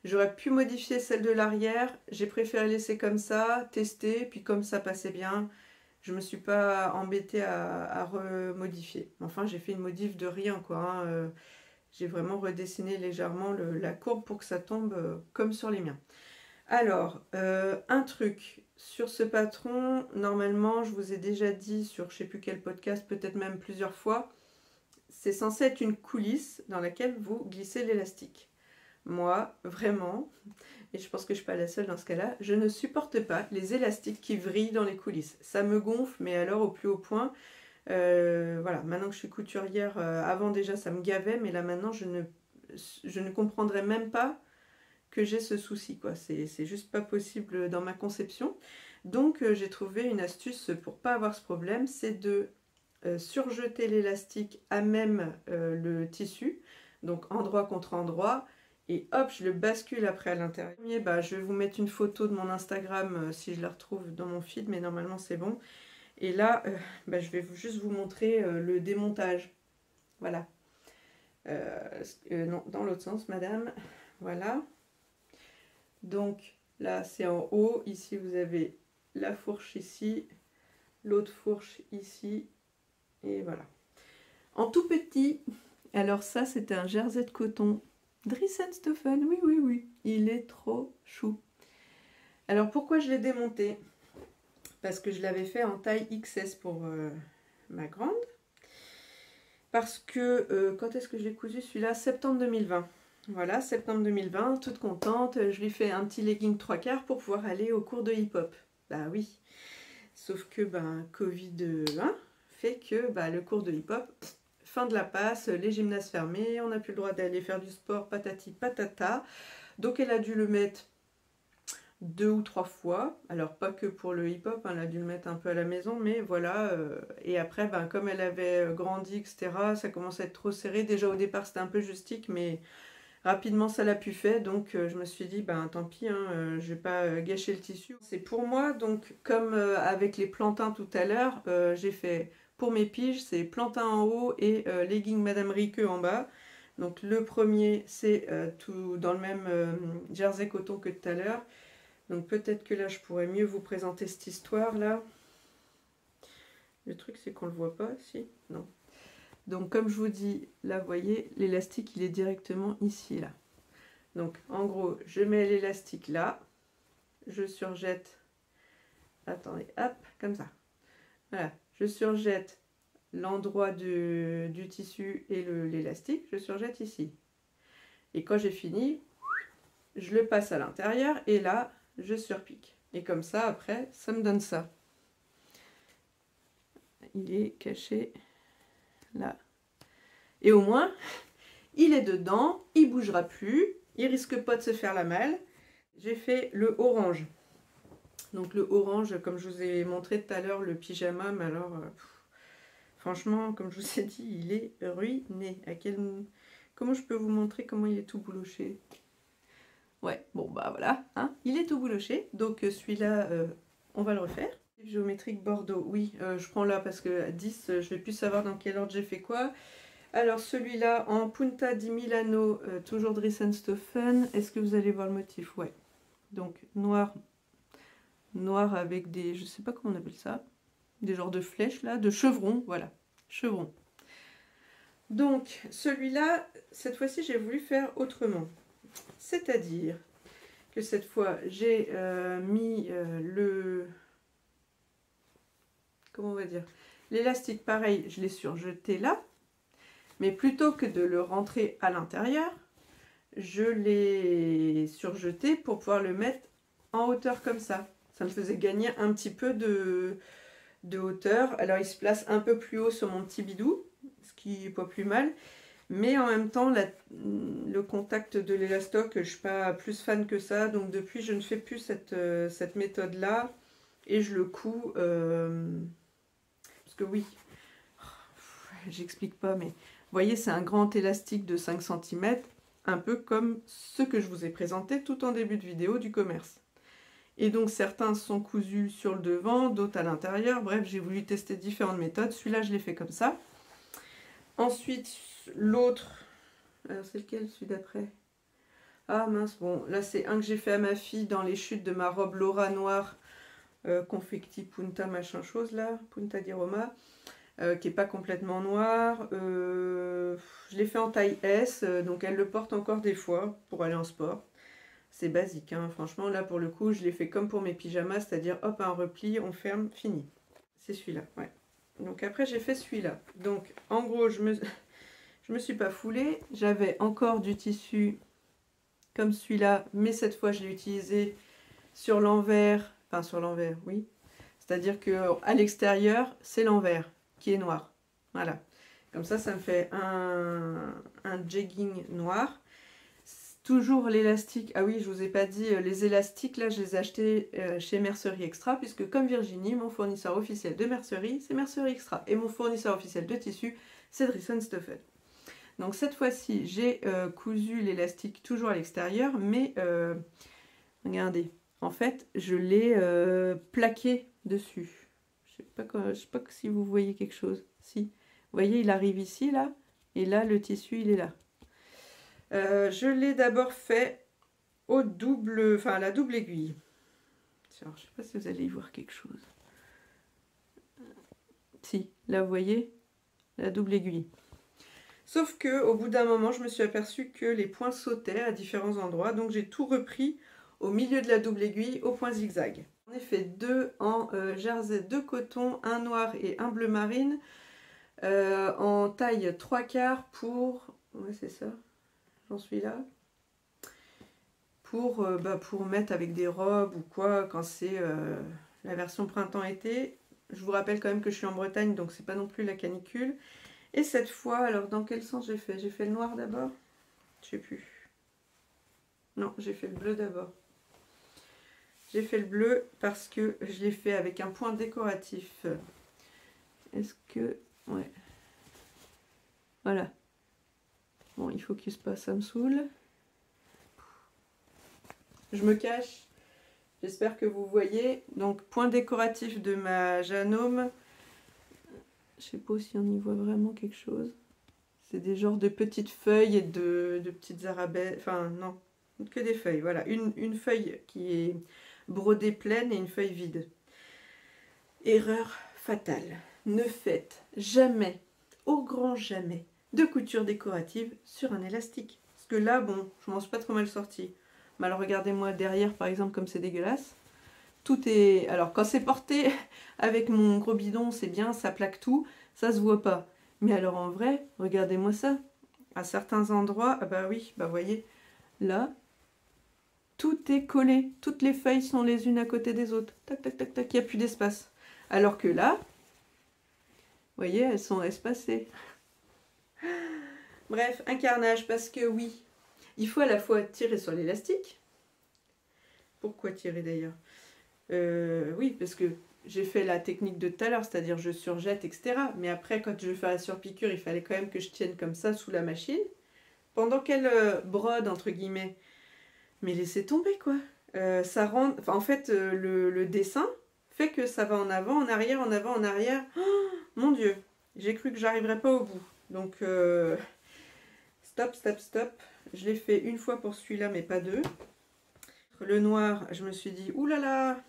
J'aurais pu modifier celle de l'arrière. J'ai préféré laisser comme ça, tester. Puis comme ça passait bien, je me suis pas embêtée à remodifier. Enfin, j'ai fait une modif de rien, quoi. Hein. J'ai vraiment redessiné légèrement la courbe pour que ça tombe comme sur les miens. Alors, un truc sur ce patron, normalement, je vous ai déjà dit sur je sais plus quel podcast, peut-être même plusieurs fois, c'est censé être une coulisse dans laquelle vous glissez l'élastique. Moi, vraiment, et je pense que je ne suis pas la seule dans ce cas-là, je ne supporte pas les élastiques qui vrillent dans les coulisses. Ça me gonfle, mais alors au plus haut point. Voilà, maintenant que je suis couturière, avant déjà ça me gavait, mais là maintenant je ne comprendrais même pas que j'ai ce souci, quoi. C'est juste pas possible dans ma conception. Donc j'ai trouvé une astuce pour pas avoir ce problème, c'est de surjeter l'élastique à même le tissu, donc endroit contre endroit, et hop, je le bascule après à l'intérieur. Bah, je vais vous mettre une photo de mon Instagram si je la retrouve dans mon feed, mais normalement c'est bon. Et là, bah, je vais juste vous montrer le démontage. Voilà. Non, dans l'autre sens, madame. Voilà. Donc là, c'est en haut. Ici, vous avez la fourche ici, l'autre fourche ici. Et voilà. En tout petit. Alors ça, c'est un jersey de coton. Dries & Stephen, oui, oui, oui. Il est trop chou. Alors pourquoi je l'ai démonté? Parce que je l'avais fait en taille XS pour ma grande. Parce que, quand est-ce que je l'ai cousu celui-là? Septembre 2020. Voilà, septembre 2020, toute contente. Je lui fais un petit legging 3/4 pour pouvoir aller au cours de hip-hop. Bah oui. Sauf que, Covid fait que le cours de hip-hop, fin de la passe, les gymnases fermés, on n'a plus le droit d'aller faire du sport, patati patata. Donc elle a dû le mettre 2 ou 3 fois, alors pas que pour le hip-hop, elle a dû le mettre un peu à la maison, mais voilà, et après, comme elle avait grandi, etc., ça commence à être trop serré, déjà au départ c'était un peu justique, mais rapidement ça l'a pu faire, donc je me suis dit, tant pis, je vais pas gâcher le tissu. C'est pour moi, donc comme avec les plantins tout à l'heure, j'ai fait, pour mes piges, c'est plantin en haut et legging Madame Riqueux en bas. Donc le premier, c'est tout dans le même jersey coton que tout à l'heure. Donc peut-être que là, je pourrais mieux vous présenter cette histoire-là. Le truc, c'est qu'on ne le voit pas, si? Non. Donc comme je vous dis, là, vous voyez, l'élastique, il est directement ici, là. Donc en gros, je mets l'élastique là. Je surjette. Attendez, hop, comme ça. Voilà, je surjette l'endroit du tissu et l'élastique. Je surjette ici. Et quand j'ai fini, je le passe à l'intérieur et là, je surpique. Et comme ça, après, ça me donne ça. Il est caché là. Et au moins, il est dedans, il bougera plus, il risque pas de se faire la malle. J'ai fait le orange. Donc le orange, comme je vous ai montré tout à l'heure, le pyjama, mais alors, franchement, comme je vous ai dit, il est ruiné. Comment je peux vous montrer comment il est tout bouloché? Ouais, bon voilà, hein, il est tout bouloché, donc celui-là, on va le refaire. Géométrique Bordeaux, oui, je prends là parce que à 10, je vais plus savoir dans quel ordre j'ai fait quoi. Alors celui-là, en Punta di Milano, toujours Dries & Stephen, est-ce que vous allez voir le motif? Ouais, donc noir avec des, je sais pas comment on appelle ça, des genres de flèches là, de chevrons, voilà, chevrons. Donc celui-là, cette fois-ci, j'ai voulu faire autrement. C'est-à-dire que cette fois, j'ai mis comment on va dire, l'élastique, pareil, je l'ai surjeté là, mais plutôt que de le rentrer à l'intérieur, je l'ai surjeté pour pouvoir le mettre en hauteur comme ça. Ça me faisait gagner un petit peu de hauteur. Alors il se place un peu plus haut sur mon petit bidou, ce qui n'est pas plus mal. Mais en même temps, le contact de l'élastoc, je ne suis pas plus fan que ça. Donc depuis, je ne fais plus cette méthode-là. Et je le couds. Parce que oui, j'explique pas, mais vous voyez, c'est un grand élastique de 5 cm. Un peu comme ce que je vous ai présenté tout en début de vidéo du commerce. Et donc certains sont cousus sur le devant, d'autres à l'intérieur. Bref, j'ai voulu tester différentes méthodes. Celui-là, je l'ai fait comme ça. Ensuite, l'autre... Alors c'est lequel, celui d'après? Ah mince, bon, là c'est un que j'ai fait à ma fille dans les chutes de ma robe Laura noire, confecti punta machin chose là, punta di Roma, qui est pas complètement noire. Je l'ai fait en taille S, donc elle le porte encore des fois pour aller en sport. C'est basique, hein, franchement, là pour le coup, je l'ai fait comme pour mes pyjamas, c'est-à-dire hop, un repli, on ferme, fini. C'est celui-là, ouais. Donc après, j'ai fait celui-là. Donc en gros, je me suis pas foulée, j'avais encore du tissu comme celui-là, mais cette fois, je l'ai utilisé sur l'envers, enfin sur l'envers, oui. C'est-à-dire que à l'extérieur, c'est l'envers qui est noir. Voilà. Comme ça me fait un jegging noir. Toujours l'élastique. Ah oui, je vous ai pas dit, les élastiques, là, je les ai achetés chez Mercerie Extra, puisque comme Virginie, mon fournisseur officiel de mercerie, c'est Mercerie Extra. Et mon fournisseur officiel de tissu, c'est Driessen Stoffel. Donc cette fois-ci, j'ai cousu l'élastique toujours à l'extérieur, mais regardez, en fait, je l'ai plaqué dessus. Je sais pas si vous voyez quelque chose. Si, vous voyez, il arrive ici, là, et là, le tissu, il est là. Je l'ai d'abord fait au double, enfin à la double aiguille. Alors, je ne sais pas si vous allez y voir quelque chose. Si, là vous voyez, la double aiguille. Sauf que au bout d'un moment, je me suis aperçue que les points sautaient à différents endroits, donc j'ai tout repris au milieu de la double aiguille au point zigzag. J'en ai fait deux en jersey de coton, un noir et un bleu marine, en taille 3/4 pour, ouais c'est ça. J'en suis là. Pour mettre avec des robes ou quoi, quand c'est la version printemps-été. Je vous rappelle quand même que je suis en Bretagne, donc c'est pas non plus la canicule. Et cette fois, alors dans quel sens j'ai fait? J'ai fait le noir d'abord? Je sais plus. Non, j'ai fait le bleu d'abord. J'ai fait le bleu parce que je l'ai fait avec un point décoratif. Est-ce que... Ouais. Voilà. Bon, il focus pas, ça me saoule. Je me cache. J'espère que vous voyez. Donc, point décoratif de ma Janome. Je sais pas si on y voit vraiment quelque chose. C'est des genres de petites feuilles et de petites arabesques. Enfin, non, que des feuilles. Voilà, une feuille qui est brodée pleine et une feuille vide. Erreur fatale. Ne faites jamais, au grand jamais, de couture décorative sur un élastique. Parce que là, bon, je m'en suis pas trop mal sortie. Mais alors regardez-moi derrière par exemple comme c'est dégueulasse. Tout est... Alors quand c'est porté avec mon gros bidon, c'est bien, ça plaque tout, ça se voit pas. Mais alors en vrai, regardez-moi ça. À certains endroits, ah bah oui, bah voyez, là, tout est collé. Toutes les feuilles sont les unes à côté des autres. Tac, tac, tac, tac, il n'y a plus d'espace. Alors que là, vous voyez, elles sont espacées. Bref, un carnage parce que oui, il faut à la fois tirer sur l'élastique. Pourquoi tirer d'ailleurs? Oui, parce que j'ai fait la technique de tout à l'heure, c'est-à-dire je surjette, etc. Mais après, quand je fais la surpiqûre, il fallait quand même que je tienne comme ça sous la machine. Pendant qu'elle brode, entre guillemets. Mais laissez tomber, quoi. Ça rend... Enfin, en fait, le dessin fait que ça va en avant, en arrière, en avant, en arrière. Oh, mon Dieu, j'ai cru que j'arriverais pas au bout. Donc, stop, stop, stop. Je l'ai fait une fois pour celui-là, mais pas deux. Le noir, je me suis dit, oulala,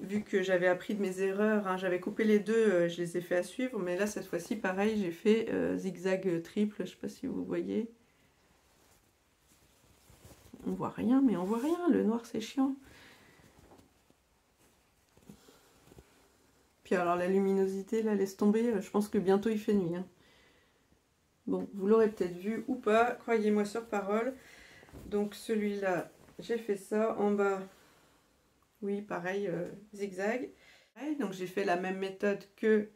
vu que j'avais appris de mes erreurs, hein, j'avais coupé les deux, je les ai fait à suivre, mais là, cette fois-ci, pareil, j'ai fait zigzag triple, je sais pas si vous voyez. On voit rien, mais on voit rien, le noir, c'est chiant. Puis alors, la luminosité, là, laisse tomber, je pense que bientôt, il fait nuit. Hein. Bon, vous l'aurez peut-être vu ou pas, croyez-moi sur parole. Donc, celui-là, j'ai fait ça, en bas... Oui, pareil, zigzag. Donc j'ai fait la même méthode que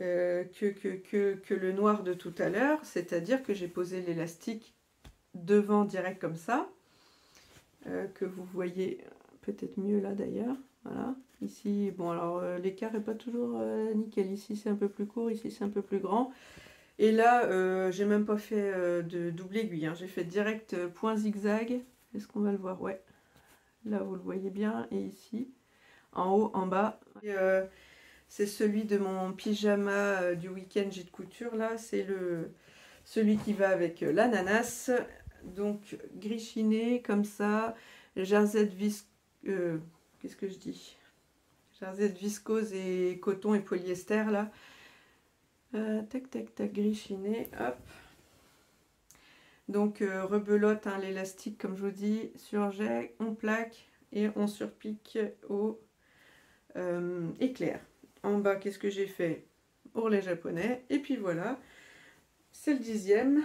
le noir de tout à l'heure, c'est-à-dire que j'ai posé l'élastique devant direct comme ça, que vous voyez peut-être mieux là d'ailleurs. Voilà, ici, bon alors l'écart n'est pas toujours nickel, ici c'est un peu plus court, ici c'est un peu plus grand. Et là, j'ai même pas fait de double aiguille, hein. J'ai fait direct point zigzag. Est-ce qu'on va le voir? Ouais. là vous le voyez bien, et ici, en haut, en bas. C'est celui de mon pyjama du week-end Gîte Couture, là, c'est celui qui va avec l'ananas, donc gris chiné, comme ça, jarzette qu'est-ce que je dis? Jarzette viscose et coton et polyester, là. Tac, tac, tac, gris chiné, hop. Donc rebelote hein, l'élastique comme je vous dis, surjet, on plaque et on surpique au éclair. En bas, qu'est-ce que j'ai fait? Ourlet japonais. Et puis voilà, c'est le 10e.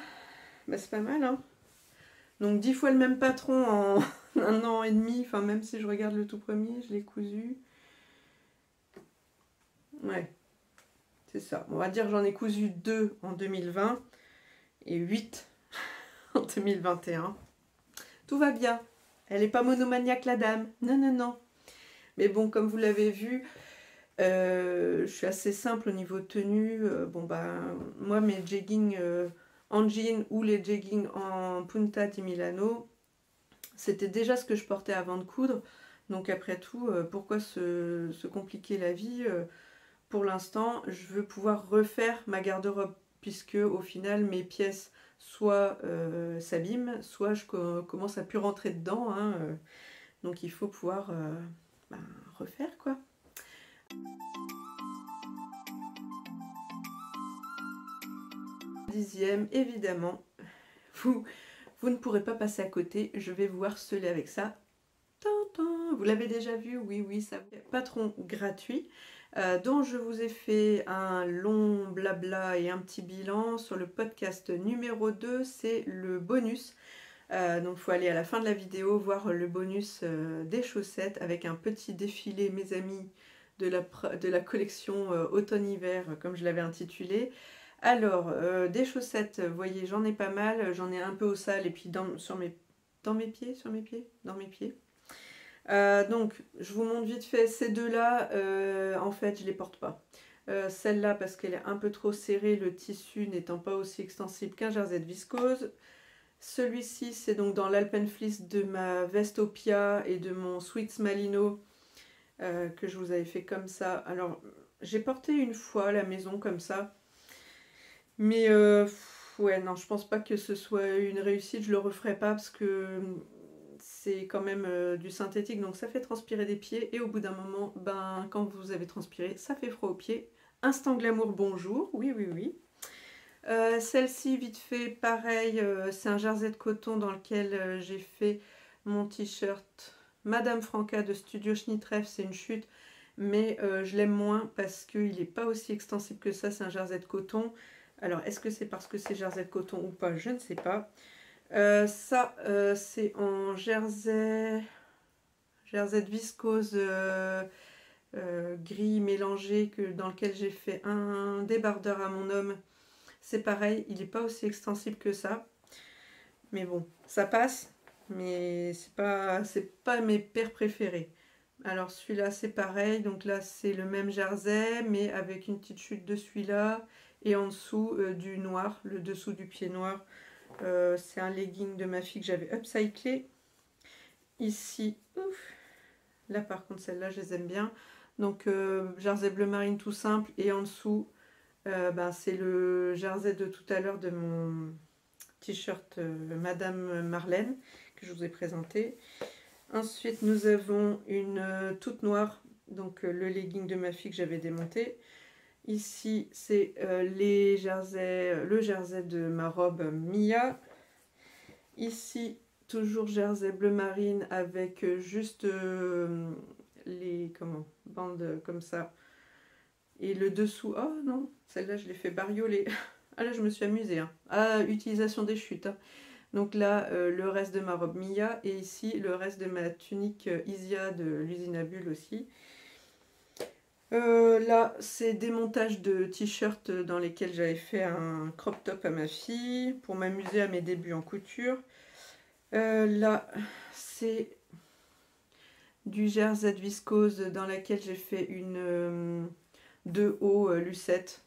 Bah, c'est pas mal, hein. Donc 10 fois le même patron en 1 an et demi. Enfin, même si je regarde le tout premier, je l'ai cousu. Ouais, c'est ça. On va dire j'en ai cousu 2 en 2020 et 8 en 2021. Tout va bien. Elle n'est pas monomaniaque la dame. Non, non, non. Mais bon, comme vous l'avez vu, je suis assez simple au niveau tenue. Bon ben, moi mes jeggings en jean ou les jeggings en punta di Milano, c'était déjà ce que je portais avant de coudre. Donc après tout, pourquoi se compliquer la vie? Pour l'instant, je veux pouvoir refaire ma garde-robe, puisque au final mes pièces soit s'abîment, soit je commence à plus rentrer dedans. Hein, donc il faut pouvoir refaire quoi. Dixième, évidemment, vous ne pourrez pas passer à côté, je vais vous harceler avec ça. Tintin, vous l'avez déjà vu? Oui, oui, ça. Patron gratuit, dont je vous ai fait un long blabla et un petit bilan sur le podcast numéro 2, c'est le bonus. Donc il faut aller à la fin de la vidéo voir le bonus des chaussettes avec un petit défilé, mes amis, de la collection automne-hiver, comme je l'avais intitulé. Alors, des chaussettes, vous voyez, j'en ai pas mal, j'en ai un peu au sale et puis dans mes pieds. Donc, je vous montre vite fait ces deux-là, en fait, je les porte pas. Celle-là, parce qu'elle est un peu trop serrée, le tissu n'étant pas aussi extensible qu'un jarzette viscose. Celui-ci, c'est donc dans l'Alpenfleece de ma Vestopia et de mon Sweets Malino, que je vous avais fait comme ça. Alors, j'ai porté une fois à la maison comme ça. Mais ouais, non, je pense pas que ce soit une réussite, je le referai pas parce que c'est quand même du synthétique, donc ça fait transpirer des pieds et au bout d'un moment, ben quand vous avez transpiré, ça fait froid aux pieds. Instant glamour, bonjour, oui, oui, oui. Celle-ci, vite fait, pareil, c'est un jersey de coton dans lequel j'ai fait mon t-shirt Madame Franca de Studio Schnittreff, c'est une chute, mais je l'aime moins parce qu'il n'est pas aussi extensible que ça, c'est un jersey de coton. Alors, est-ce que c'est parce que c'est jersey de coton ou pas? Je ne sais pas. Ça, c'est en jersey de viscose gris mélangé dans lequel j'ai fait un débardeur à mon homme. C'est pareil, il n'est pas aussi extensible que ça. Mais bon, ça passe. Mais c'est pas mes paires préférées. Alors celui-là, c'est pareil. Donc là, c'est le même jersey, mais avec une petite chute de celui-là. Et en dessous du noir, le dessous du pied noir. C'est un legging de ma fille que j'avais upcyclé. Ici, ouf. Là par contre, celle-là, je les aime bien. Donc jersey bleu marine tout simple. Et en dessous, c'est le jersey de tout à l'heure de mon t-shirt Madame Marlène que je vous ai présenté. Ensuite, nous avons une toute noire, donc le legging de ma fille que j'avais démonté. Ici, c'est le jersey de ma robe Mia. Ici, toujours jersey bleu marine avec juste les bandes comme ça. Et le dessous, oh non, celle-là je l'ai fait barioler. Ah là je me suis amusée. Hein. Ah, utilisation des chutes. Hein. Donc là, le reste de ma robe Mia. Et ici, le reste de ma tunique Isia de l'usine à bulles aussi. Là, c'est des montages de t-shirts dans lesquels j'avais fait un crop top à ma fille pour m'amuser à mes débuts en couture. Là, c'est du jersey de viscose dans laquelle j'ai fait une de haut lucette.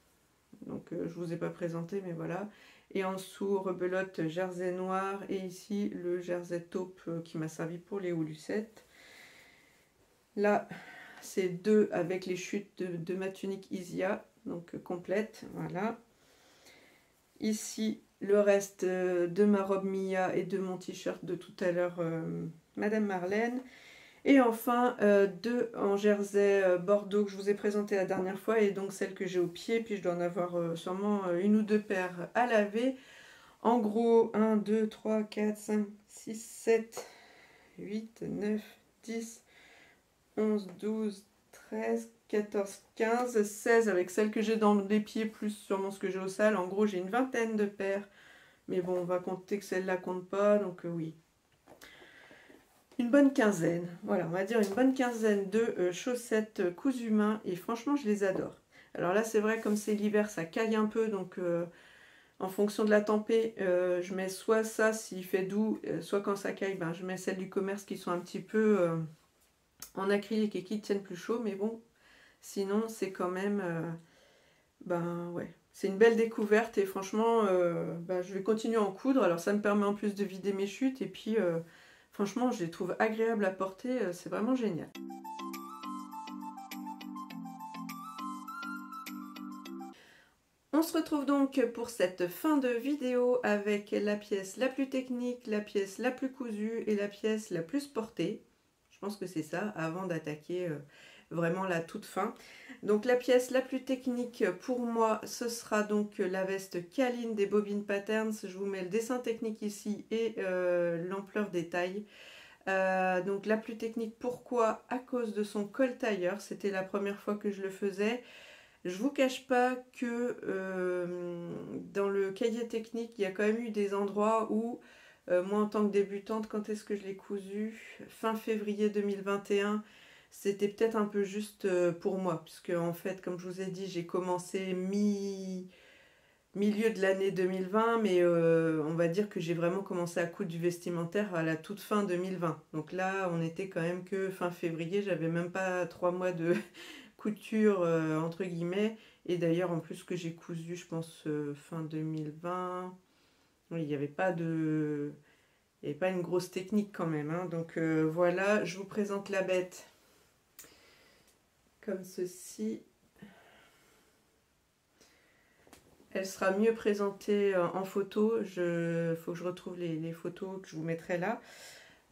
Donc je vous ai pas présenté, mais voilà. Et en dessous, rebelote jersey noir. Et ici, le jersey taupe qui m'a servi pour les hauts lucettes. Là, c'est 2 avec les chutes de ma tunique Isia, donc complète, voilà. Ici, le reste de ma robe Mia et de mon t-shirt de tout à l'heure, Madame Marlène. Et enfin, 2 en jersey bordeaux que je vous ai présenté la dernière fois, et donc celle que j'ai au pied, puis je dois en avoir sûrement 1 ou 2 paires à laver. En gros, 1, 2, 3, 4, 5, 6, 7, 8, 9, 10, 11, 12, 13, 14, 15, 16 avec celle que j'ai dans les pieds, plus sûrement ce que j'ai au sale. En gros, j'ai une vingtaine de paires. Mais bon, on va compter que celle-là compte pas, donc oui. Une bonne quinzaine, voilà, on va dire une bonne quinzaine de chaussettes cousues main, et franchement, je les adore. Alors là, c'est vrai, comme c'est l'hiver, ça caille un peu, donc en fonction de la tempé, je mets soit ça s'il fait doux, soit quand ça caille, ben, je mets celles du commerce qui sont un petit peu en acrylique et qui tiennent plus chaud, mais bon, sinon c'est quand même, ben ouais, c'est une belle découverte, et franchement, ben, je vais continuer à en coudre. Alors ça me permet en plus de vider mes chutes, et puis franchement, je les trouve agréables à porter, c'est vraiment génial. On se retrouve donc pour cette fin de vidéo avec la pièce la plus technique, la pièce la plus cousue et la pièce la plus portée. Je pense que c'est ça, avant d'attaquer vraiment la toute fin. Donc la pièce la plus technique pour moi, ce sera donc la veste Kaline des Bobbin Patterns. Je vous mets le dessin technique ici et l'ampleur des tailles. Donc la plus technique, pourquoi? À cause de son col tailleur. C'était la première fois que je le faisais. Je vous cache pas que dans le cahier technique, il y a quand même eu des endroits où, moi en tant que débutante, quand est-ce que je l'ai cousu? Fin février 2021, c'était peut-être un peu juste pour moi, puisque en fait, comme je vous ai dit, j'ai commencé milieu de l'année 2020, mais on va dire que j'ai vraiment commencé à coudre du vestimentaire à la toute fin 2020. Donc là, on était quand même que fin février, j'avais même pas 3 mois de couture entre guillemets, et d'ailleurs en plus que j'ai cousu, je pense fin 2020, oui, il n'y avait pas une grosse technique quand même, hein. Donc voilà, je vous présente la bête comme ceci. Elle sera mieux présentée en photo. Faut que je retrouve les photos que je vous mettrai là.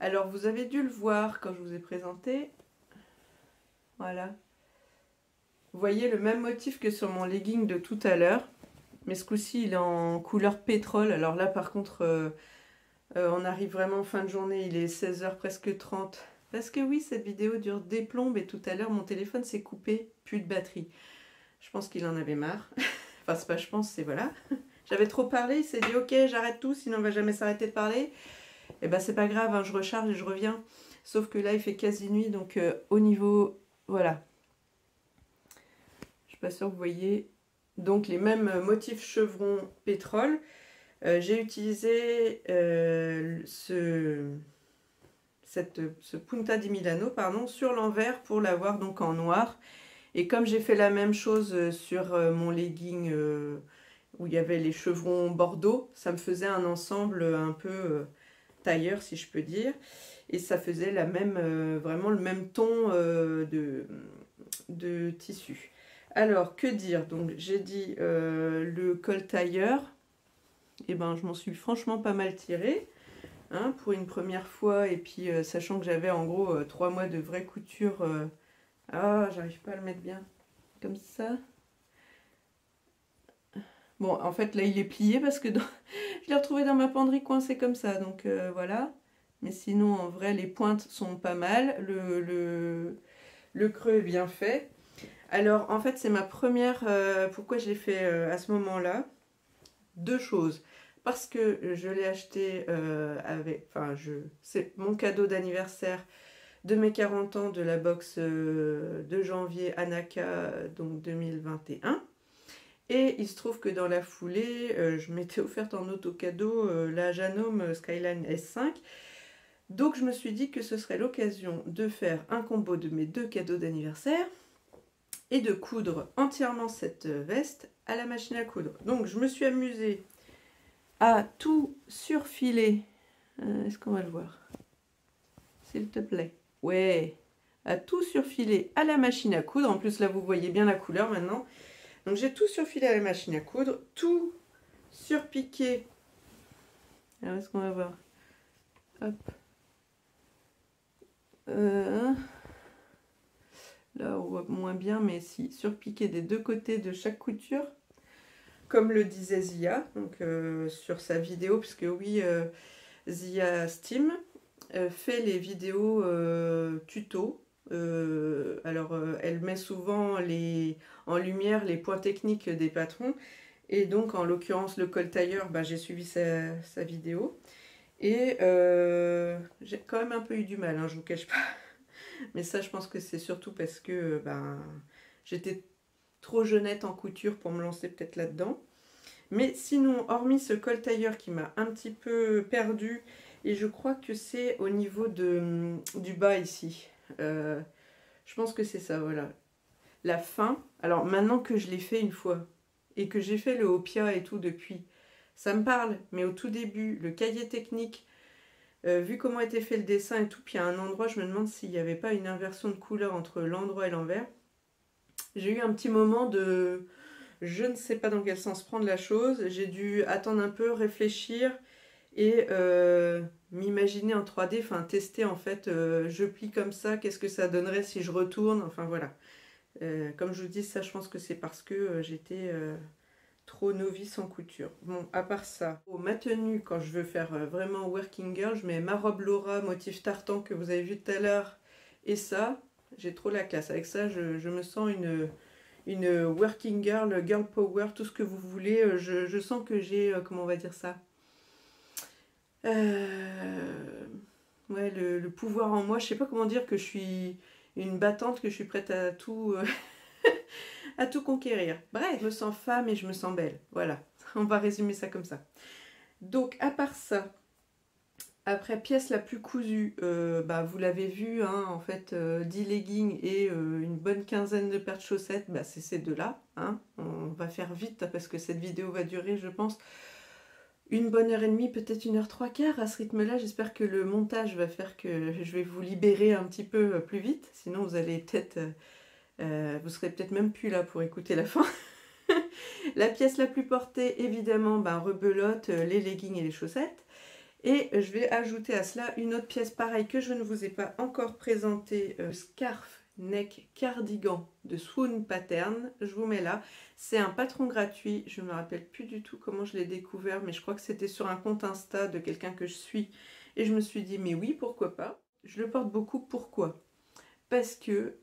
Alors vous avez dû le voir quand je vous ai présenté. Voilà. Vous voyez le même motif que sur mon legging de tout à l'heure. Mais ce coup-ci, il est en couleur pétrole. Alors là, par contre, on arrive vraiment en fin de journée. Il est 16h, presque 30. Parce que oui, cette vidéo dure des plombes. Et tout à l'heure, mon téléphone s'est coupé. Plus de batterie. Je pense qu'il en avait marre. Enfin, c'est pas je pense, c'est voilà. J'avais trop parlé. Il s'est dit, ok, j'arrête tout, sinon on va jamais s'arrêter de parler. Et ben, c'est pas grave, hein, je recharge et je reviens. Sauf que là, il fait quasi nuit. Donc, au niveau... Voilà. Je suis pas sûre que vous voyez... Donc les mêmes motifs chevron pétrole. J'ai utilisé ce Punta di Milano, pardon, sur l'envers pour l'avoir donc en noir. Et comme j'ai fait la même chose sur mon legging où il y avait les chevrons bordeaux, ça me faisait un ensemble un peu tailleur si je peux dire. Et ça faisait la même, vraiment le même ton de tissu. Alors, que dire? Donc, j'ai dit le col tailleur. Et ben, je m'en suis franchement pas mal tirée, hein, pour une première fois. Et puis, sachant que j'avais en gros 3 mois de vraie couture. Ah, j'arrive pas à le mettre bien. Comme ça. Bon, en fait, là, il est plié parce que je l'ai retrouvé dans ma penderie coincé comme ça. Donc, voilà. Mais sinon, en vrai, les pointes sont pas mal. Le creux est bien fait. Alors, en fait, c'est ma première... pourquoi je l'ai fait à ce moment-là? 2 choses. Parce que je l'ai acheté avec... Enfin, c'est mon cadeau d'anniversaire de mes 40 ans de la box de janvier Anaka, donc 2021. Et il se trouve que dans la foulée, je m'étais offerte en auto-cadeau la Janome Skyline S5. Donc, je me suis dit que ce serait l'occasion de faire un combo de mes 2 cadeaux d'anniversaire et de coudre entièrement cette veste à la machine à coudre. Donc je me suis amusée à tout surfiler. Est-ce qu'on va le voir? S'il te plaît. Ouais. à tout surfiler à la machine à coudre. En plus là vous voyez bien la couleur maintenant. Donc j'ai tout surfilé à la machine à coudre, tout surpiqué. Alors est-ce qu'on va voir? Hop. Là on voit moins bien, mais si, surpiqué des deux côtés de chaque couture, comme le disait Zia, donc sur sa vidéo, puisque oui, Zia Steam fait les vidéos tuto. Alors elle met souvent en lumière les points techniques des patrons, et donc en l'occurrence le col tailleur, bah, j'ai suivi sa vidéo, et j'ai quand même un peu eu du mal, hein, je vous cache pas. Mais ça, je pense que c'est surtout parce que ben, j'étais trop jeunette en couture pour me lancer peut-être là-dedans. Mais sinon, hormis ce col tailleur qui m'a un petit peu perdue, et je crois que c'est au niveau du bas ici. Je pense que c'est ça, voilà. La fin, alors maintenant que je l'ai fait une fois, et que j'ai fait le Hopia et tout depuis, ça me parle, mais au tout début, le cahier technique, vu comment était fait le dessin et tout, puis à un endroit, je me demande s'il n'y avait pas une inversion de couleur entre l'endroit et l'envers. J'ai eu un petit moment de... Je ne sais pas dans quel sens prendre la chose. J'ai dû attendre un peu, réfléchir et m'imaginer en 3D, enfin tester en fait, je plie comme ça, qu'est-ce que ça donnerait si je retourne, enfin voilà. Comme je vous dis, ça je pense que c'est parce que j'étais trop novice en couture. Bon, à part ça, ma tenue, quand je veux faire vraiment working girl, je mets ma robe Laura motif tartan que vous avez vu tout à l'heure, et ça, j'ai trop la classe. Avec ça, je me sens une working girl, girl power, tout ce que vous voulez. Je sens que j'ai, comment on va dire ça, ouais, le pouvoir en moi. Je sais pas comment dire, que je suis une battante, que je suis prête à tout, à tout conquérir. Bref, je me sens femme et je me sens belle. Voilà, on va résumer ça comme ça. Donc, à part ça, après, pièce la plus cousue, bah, vous l'avez vu, hein, en fait, 10 leggings et une bonne quinzaine de paires de chaussettes, bah, c'est ces deux-là. Hein. On va faire vite parce que cette vidéo va durer, je pense, une bonne heure et demie, peut-être 1h03 à ce rythme-là. J'espère que le montage va faire que je vais vous libérer un petit peu plus vite. Sinon, vous allez peut-être... vous serez peut-être même plus là pour écouter la fin. La pièce la plus portée, évidemment, bah, rebelote, les leggings et les chaussettes. Et je vais ajouter à cela une autre pièce pareille que je ne vous ai pas encore présentée, scarf neck cardigan de Swoon Pattern. Je vous mets là. C'est un patron gratuit. Je ne me rappelle plus du tout comment je l'ai découvert, mais je crois que c'était sur un compte Insta de quelqu'un que je suis. Et je me suis dit, mais oui, pourquoi pas. Je le porte beaucoup. Pourquoi? Parce que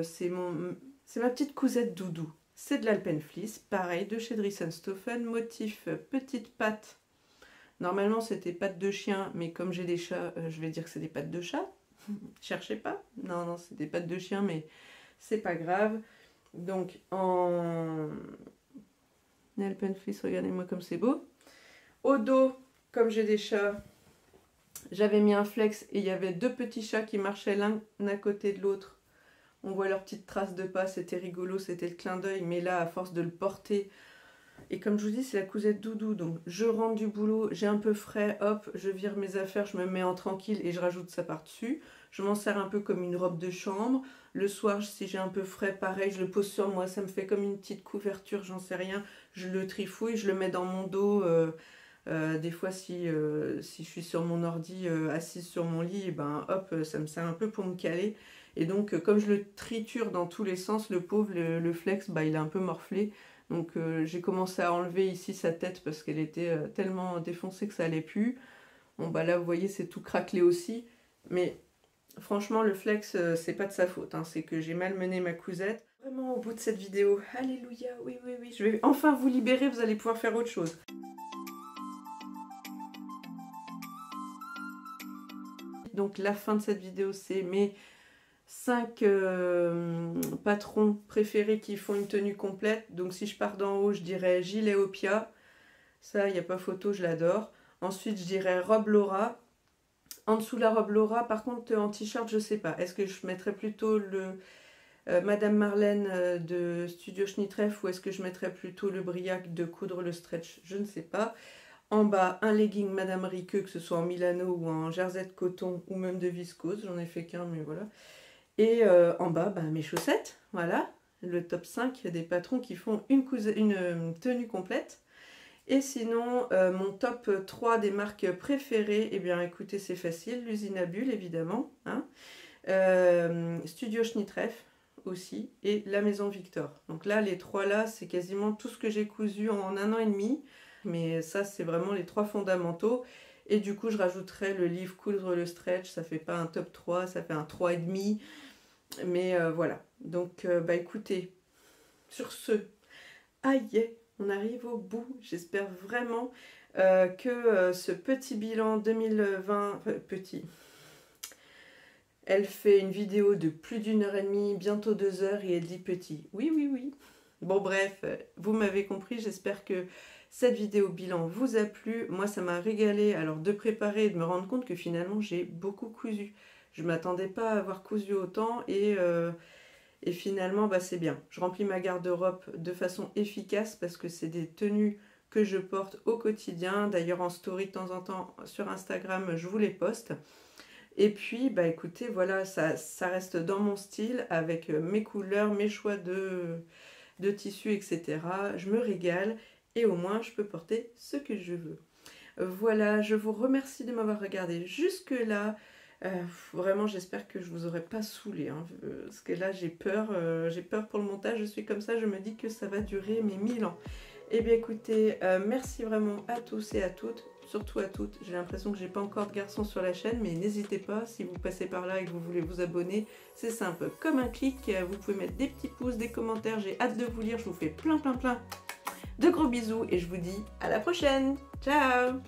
c'est ma petite cousette doudou. C'est de l'Alpenfleece, pareil, de chez Dressenstoffen, motif petite patte. Normalement, c'était pattes de chien, mais comme j'ai des chats, je vais dire que c'est des pattes de chat. Cherchez pas. Non, non, c'est des pattes de chien, mais c'est pas grave. Donc, en Alpenfleece, regardez-moi comme c'est beau. Au dos, comme j'ai des chats, j'avais mis un flex et il y avait deux petits chats qui marchaient l'un à côté de l'autre. On voit leurs petites traces de pas, c'était rigolo, c'était le clin d'œil. Mais là, à force de le porter... Et comme je vous dis, c'est la cousette doudou, donc je rentre du boulot, j'ai un peu frais, hop, je vire mes affaires, je me mets en tranquille et je rajoute ça par-dessus. Je m'en sers un peu comme une robe de chambre. Le soir, si j'ai un peu frais, pareil, je le pose sur moi, ça me fait comme une petite couverture, j'en sais rien. Je le trifouille, je le mets dans mon dos. Des fois, si je suis sur mon ordi, assise sur mon lit, et ben hop, ça me sert un peu pour me caler. Et donc, comme je le triture dans tous les sens, le pauvre, le flex, bah, il est un peu morflé. Donc j'ai commencé à enlever ici sa tête parce qu'elle était tellement défoncée que ça allait plus. Bon bah là vous voyez c'est tout craquelé aussi. Mais franchement le flex c'est pas de sa faute. Hein. C'est que j'ai mal mené ma cousette. Vraiment au bout de cette vidéo. Alléluia, oui oui oui. Je vais enfin vous libérer, vous allez pouvoir faire autre chose. Donc la fin de cette vidéo c'est mes 5 patrons préférés qui font une tenue complète. Donc si je pars d'en haut, je dirais gilet Hopia. Ça, il n'y a pas photo, je l'adore. Ensuite, je dirais robe Laura. En dessous de la robe Laura, par contre, en t-shirt, je sais pas. Est-ce que je mettrais plutôt le Madame Marlène de Studio Schnittreff ou est-ce que je mettrais plutôt le Briac de Coudre le Stretch? Je ne sais pas. En bas, un legging Madame Riqueux, que ce soit en Milano ou en jersey de coton ou même de viscose. J'en ai fait qu'un, mais voilà. Et en bas, bah, mes chaussettes, voilà, le top 5 des patrons qui font une tenue complète. Et sinon, mon top 3 des marques préférées, eh bien écoutez, c'est facile, l'usine à bulles évidemment, hein. Studio Schnittreff aussi, et la Maison Victor. Donc là, les trois là, c'est quasiment tout ce que j'ai cousu en 1 an et demi. Mais ça, c'est vraiment les 3 fondamentaux. Et du coup, je rajouterai le livre Coudre le stretch. Ça fait pas un top 3, ça fait un 3,5. Mais voilà. Donc, bah écoutez, sur ce, aïe, on arrive au bout. J'espère vraiment que ce petit bilan 2020, petit, elle fait une vidéo de plus d'1 heure et demie, bientôt 2 heures, et elle dit petit. Oui, oui, oui. Bon bref, vous m'avez compris, j'espère que cette vidéo bilan vous a plu. Moi, ça m'a régalé alors de préparer et de me rendre compte que finalement, j'ai beaucoup cousu. Je ne m'attendais pas à avoir cousu autant et finalement, bah, c'est bien. Je remplis ma garde-robe de façon efficace parce que c'est des tenues que je porte au quotidien. D'ailleurs, en story de temps en temps sur Instagram, je vous les poste. Et puis, bah écoutez, voilà, ça reste dans mon style avec mes couleurs, mes choix de tissus, etc. Je me régale et au moins je peux porter ce que je veux. Voilà, je vous remercie de m'avoir regardé jusque-là. Vraiment, j'espère que je vous aurai pas saoulé, hein, parce que là j'ai peur pour le montage. Je suis comme ça, je me dis que ça va durer mais 1000 ans. Eh bien écoutez, merci vraiment à tous et à toutes, surtout à toutes. J'ai l'impression que j'ai pas encore de garçons sur la chaîne, mais n'hésitez pas, si vous passez par là et que vous voulez vous abonner, c'est simple, comme un clic, vous pouvez mettre des petits pouces, des commentaires, j'ai hâte de vous lire, je vous fais plein de gros bisous et je vous dis à la prochaine. Ciao!